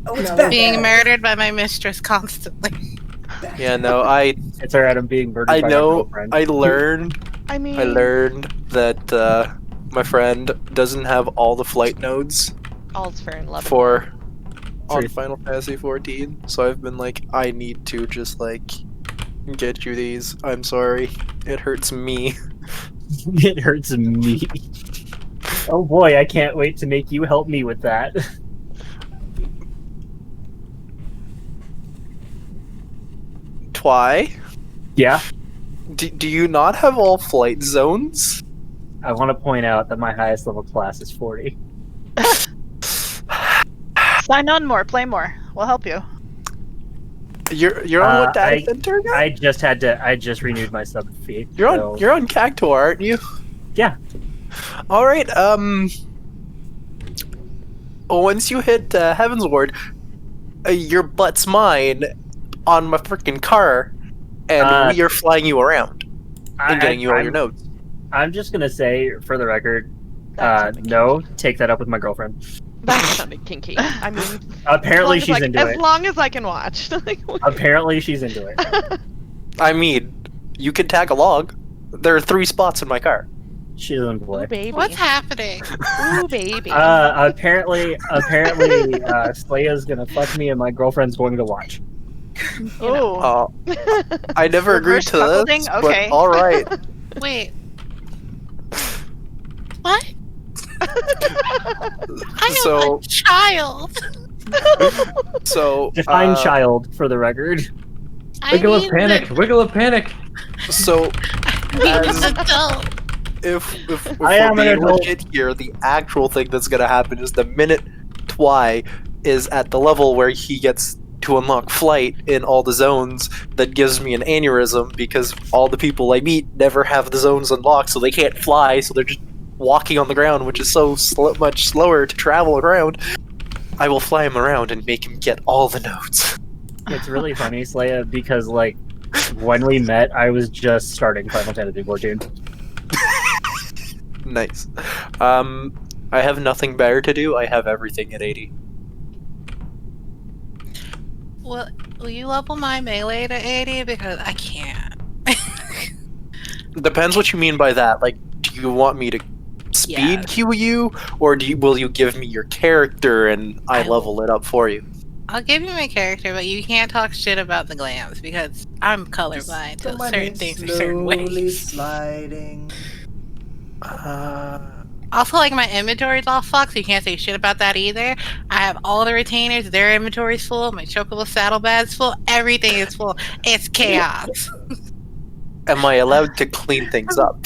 Oh, it's No, back. being murdered by my mistress constantly. Yeah, no, I It's alright, I'm being murdered by my know, girlfriend. I learned I mean, that my friend doesn't have all the flight nodes all's fair in love. and for on Truth. Final Fantasy 14. So I've been like, I need to just like get you these. I'm sorry, it hurts me. It hurts me. Oh boy, I can't wait to make you help me with that. Twy, Yeah, do you not have all flight zones? I want to point out that my highest level class is 40. Sign on more, play more. We'll help you. You're on what data I- center now? I just renewed my sub fee. You're on so- you're on Cactuar, aren't you? Yeah. All right. Once you hit Heaven's Ward, your butt's mine on my freaking car, and we are flying you around and getting you all your notes. I'm just gonna say, for the record, That sounded no, take that up with my girlfriend. That sounded kinky. I mean, Apparently as she's long as, into as it. long as I can watch. Apparently she's into it. I mean, you can tag along. There are 3 spots in my car. She's on boy. Ooh, baby. What's happening? Ooh, baby. Apparently, Slaya's gonna fuck me, and my girlfriend's going to watch. Oh, I never agreed Reverse to this, cuckolding? Okay. but all right. Wait. What? I am So- a child. So Define child, for the record. I Wiggle of mean panic! Wiggle of panic! So As an adult. if I we're am an being adult. legit here, the actual thing that's gonna happen is the minute Twy is at the level where he gets to unlock flight in all the zones, that gives me an aneurysm because all the people I meet never have the zones unlocked, so they can't fly, so they're just walking on the ground, which is so much slower to travel around. I will fly him around and make him get all the notes. It's really funny, Slaya, because like when we met, I was just starting Final Fantasy 14. Nice. I have nothing better to do. I have everything at 80. Will you level my melee to 80? Because I can't. Depends what you mean by that. Like, do you want me to speed Yeah. queue you, or will you give me your character and I I level it up for you? I'll give you my character, but you can't talk shit about the glams because I'm colorblind. So Don't mind certain me things are certain slowly ways. sliding. Also, like, my inventory's all fucked, so you can't say shit about that either. I have all the retainers, their inventory's full, my chocobo saddlebag's full, everything is full. It's chaos. Am I allowed to clean things up?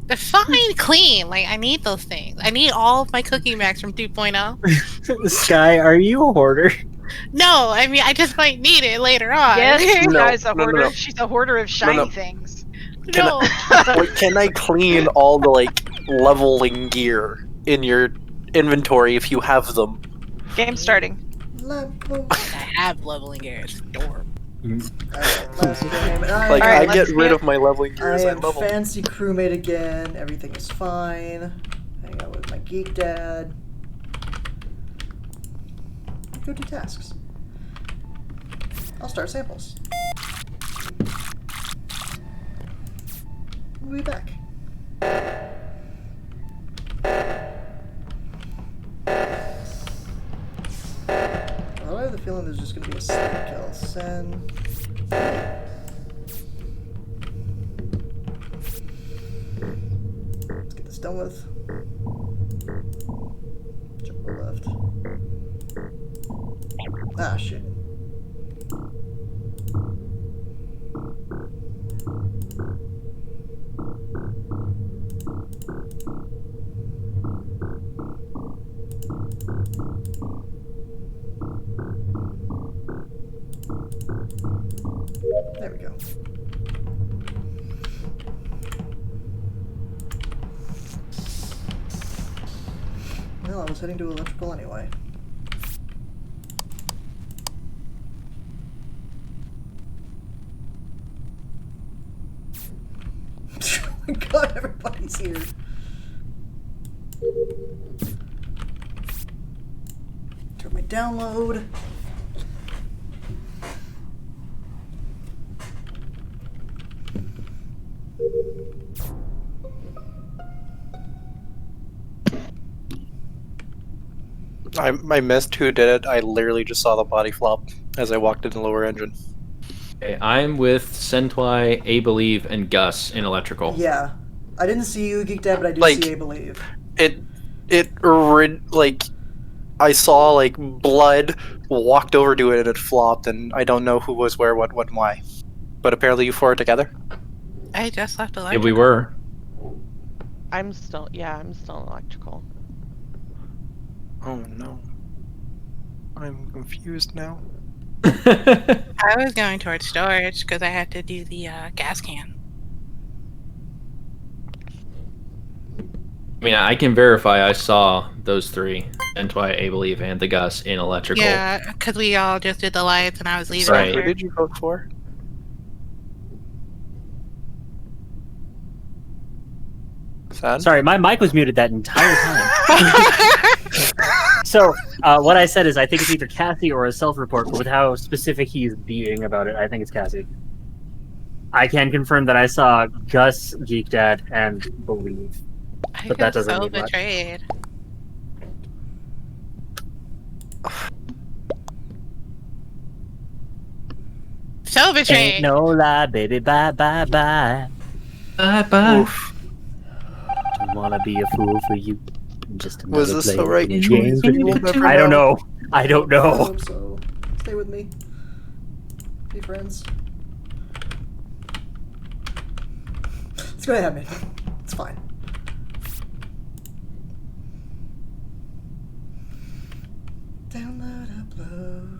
They're fine clean. Like, I need those things. I need all of my cookie max from 2.0. Sky, are you a hoarder? No, I mean, I just might need it later on. Yes, this No, guy's a no, no, hoarder. no. She's a hoarder of shiny no. things. No. Wait, can I clean all the like leveling gear in your inventory if you have them? Game starting. Level. I have leveling gear. It's adorable. Alright, last game. And Like Alright, I get let's rid get- of my leveling gear I as I am level. fancy crewmate again. Everything is fine. Hang out with my geek dad. Go do tasks. I'll start samples. We'll be back. Well, I have the feeling there's just gonna be a snake kill. Send. Let's get this done with. Jump left. Ah, shit. There we go. Well, I was heading to electrical anyway. Oh my god, everybody's here. Turn my download. I missed who did it. I literally just saw the body flop as I walked in the lower engine. Okay, I'm with Sentwai, A Believe, and Gus in electrical. Yeah. I didn't see you, Geek Dad, but I do Like- see A Believe. Like I saw like blood, walked over to it and it flopped, and I don't know who was where, what, when, why. But apparently you four are together. I just left Yeah, electrical. we were. I'm still in electrical. Oh no. I'm confused now. I was going towards storage because I had to do the gas can. I mean, I can verify I saw those three, Sentwai, A Believe, and the Gus in electrical. Yeah, because we all just did the lights and I was leaving. Right. Who after. did you vote for? Sad? Sorry, my mic was muted that entire time. So, what I said is I think it's either Cassie or a self-report, but with how specific he's being about it, I think it's Cassie. I can confirm that I saw Gus, Geek Dad, and Believe. I But that feel doesn't so mean much. betrayed. So betrayed. Ain't no lie, baby, bye, bye, bye. Bye bye. Oof. Don't wanna be a fool for you. I'm just another Was this the player right in choice? games. You will never I don't know. I don't I know. hope so. Stay with me. Be friends. Let's go ahead, man. It's fine. Download, upload.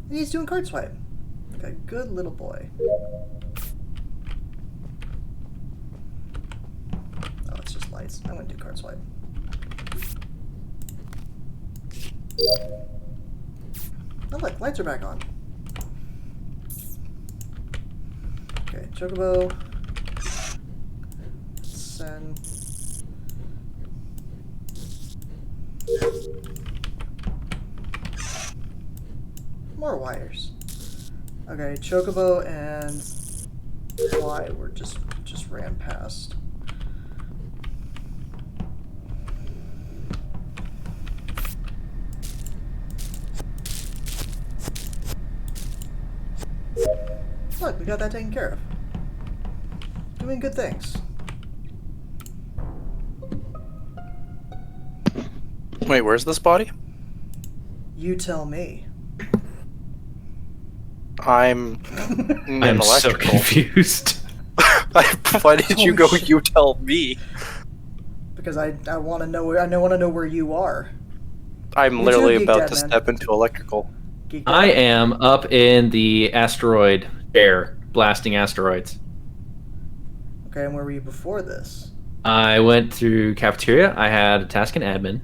And he's doing card swipe. Like a good little boy. Oh, it's just lights. I want to do card swipe. Oh look, lights are back on. Okay, Chocobo. Send. More wires. Okay, Chocobo and Y were just ran past. Look, we got that taken care of. Doing good things. Wait, where's this body? You tell me. I'm in I'm so electrical. confused. Why did you Holy go? shit. You tell me. Because I want to know where you are. I'm Me literally too, Geek about Dad, to man. step into electrical. Geek I out. am up in the asteroid chair, blasting asteroids. Okay, and where were you before this? I went through cafeteria. I had a task in admin.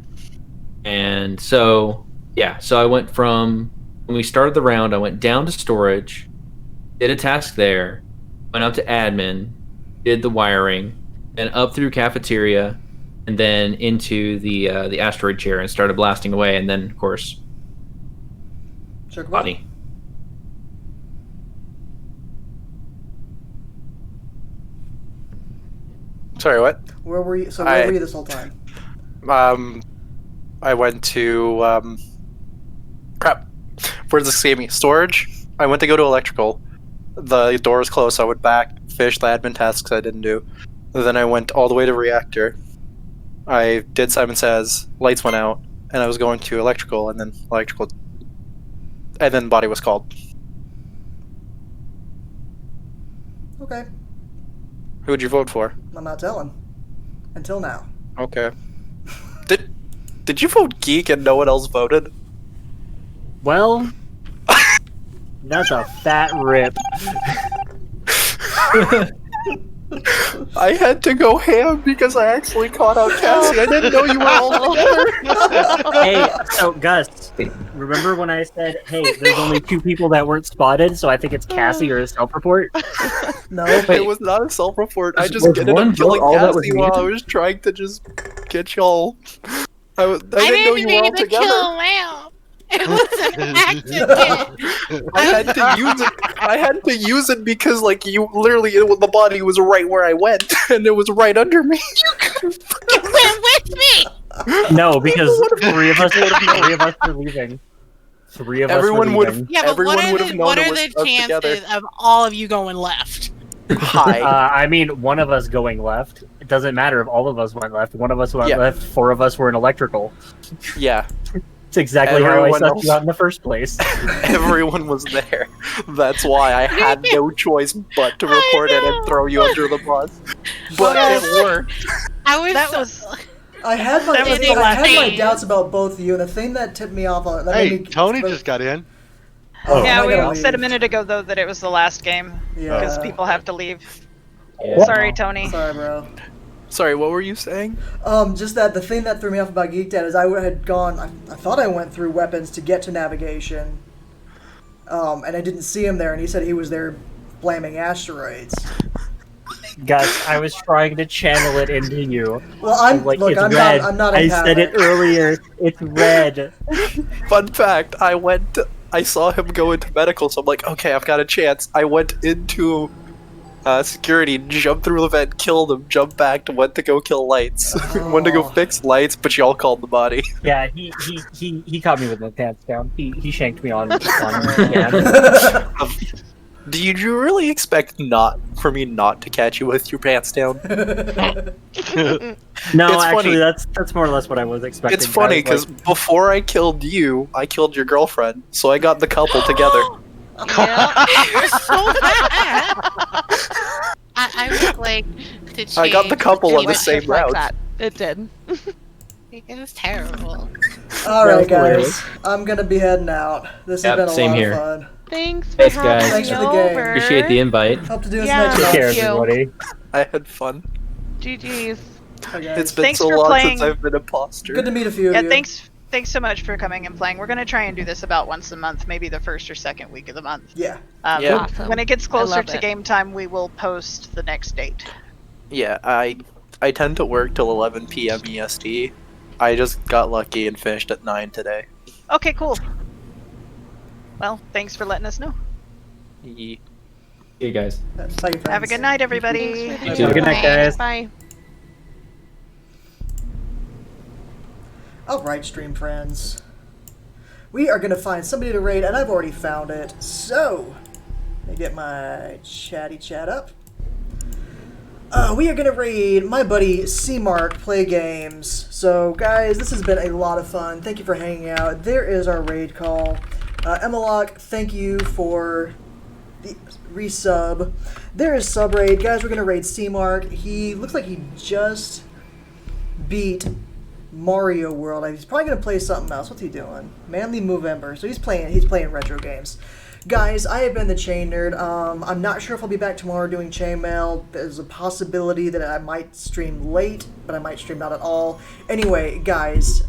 And so, yeah, so I went from, when we started the round, I went down to storage, did a task there, went up to admin, did the wiring, then up through cafeteria, and then into the asteroid chair and started blasting away, and then, of course, Chocobo? body. Sorry, what? Where were you? So where were you this whole time? I went to crap. Where's this gave me? Storage. I went to go to electrical. The door was closed, so I went back, finished the admin tasks I didn't do. Then I went all the way to reactor. I did Simon Says, lights went out, and I was going to electrical, and then body was called. Okay, Who'd you vote for? I'm not telling. Until now. Okay. Did you vote geek and no one else voted? Well, that's a fat rip. I had to go ham because I actually caught out Cassie. I didn't know you were all together. Hey, so Gus, remember when I said, hey, there's only 2 people that weren't spotted, so I think it's Cassie or a self-report? No, It was not a self-report. I just Was ended one up killing vote all that was Cassie while I needed? was trying to just get y'all. I didn't know you were all need to together. kill Lamb. It was an accident. I had to use it. I had to use it because, like, you literally, the body was right where I went, and it was right under me. You went with me. No, because 3 of us are leaving. 3 of Everyone us would were have. leaving. Yeah, but Everyone would have known what it are was the us together. chances of all of you going left? Hi. I mean, one of us going left. It doesn't matter if all of us went left. One of us went Yeah. left. 4 of us were in electrical. Yeah. It's exactly how I Everyone sussed else- you out in the first place. Everyone was there. That's why I had no choice but to report it and throw you under the bus. But it worked. I was. That so- was I had my That was the I had my last doubts about both of you, and the thing that tipped me off on that Hey, made me, Tony just got in. Oh, yeah. I gotta We said a leave. minute ago though that it was the last game because Yeah. people have to leave. Yeah. Sorry, Tony. Sorry, bro. Sorry, what were you saying? Just that the thing that threw me off about Geek Dad is I had gone. I thought I went through weapons to get to navigation, and I didn't see him there, and he said he was there blaming asteroids. Guys, I was trying to channel it into you. Well, I'm Like, look, it's I'm red. not. I'm not. I said it empathic. earlier. It's red. Fun fact, I saw him go into medical, so I'm like, okay, I've got a chance. I went into security, jumped through the vent, killed him, jumped back, went to go kill lights. Went to go Oh. fix lights, but y'all called the body. Yeah, he caught me with my pants down. He shanked me on yeah. Do you really expect for me not to catch you with your pants down? No, It's actually, funny. that's more or less what I was expecting. It's funny I was because before I killed you, I killed your girlfriend, so I got the couple together. You're so bad. I would like to change. I got the couple It on the went same just like route. that. It did. It was terrible. All right, was hilarious. guys. I'm gonna be heading out. This Yep, has been a same lot here. of fun. Thanks for Thanks, having guys. me Thanks for the game. over. Appreciate the invite. Hope to do this Yeah, next Take time. care, Thank you. everybody. I had fun. GG's. Bye, guys. It's been Thanks so for long playing. since I've been imposter. Good to meet a few Yeah, of you. thanks so much for coming and playing. We're gonna try and do this about once a month, maybe the first or second week of the month. Yeah. Yeah. Awesome. When it gets closer love to it. game time, we will post the next date. Yeah, I tend to work till 11 p.m. EST. I just got lucky and finished at 9 today. Okay, cool. Well, thanks for letting us know. Ye- See you guys. Bye, Have a friends. good night, everybody. You Have too. a good night, guys. Bye. Alright, stream friends. We are gonna find somebody to raid, and I've already found it. So, let me get my chatty chat up. We are going to raid my buddy C-Mark Play Games. So, guys, this has been a lot of fun. Thank you for hanging out. There is our raid call. Emalock, thank you for the resub. There is sub raid. Guys, we're going to raid C-Mark. He looks like he just beat Mario World. He's probably going to play something else. What's he doing? Manly Movember. So he's playing retro games. Guys, I have been the Chain Nerd. I'm not sure if I'll be back tomorrow doing chainmail. There's a possibility that I might stream late, but I might stream not at all. Anyway, guys,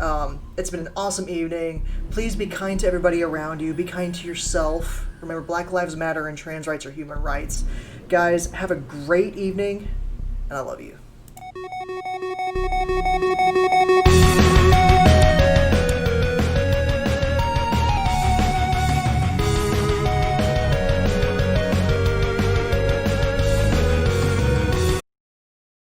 it's been an awesome evening. Please be kind to everybody around you. Be kind to yourself. Remember, Black Lives Matter and trans rights are human rights. Guys, have a great evening, and I love you.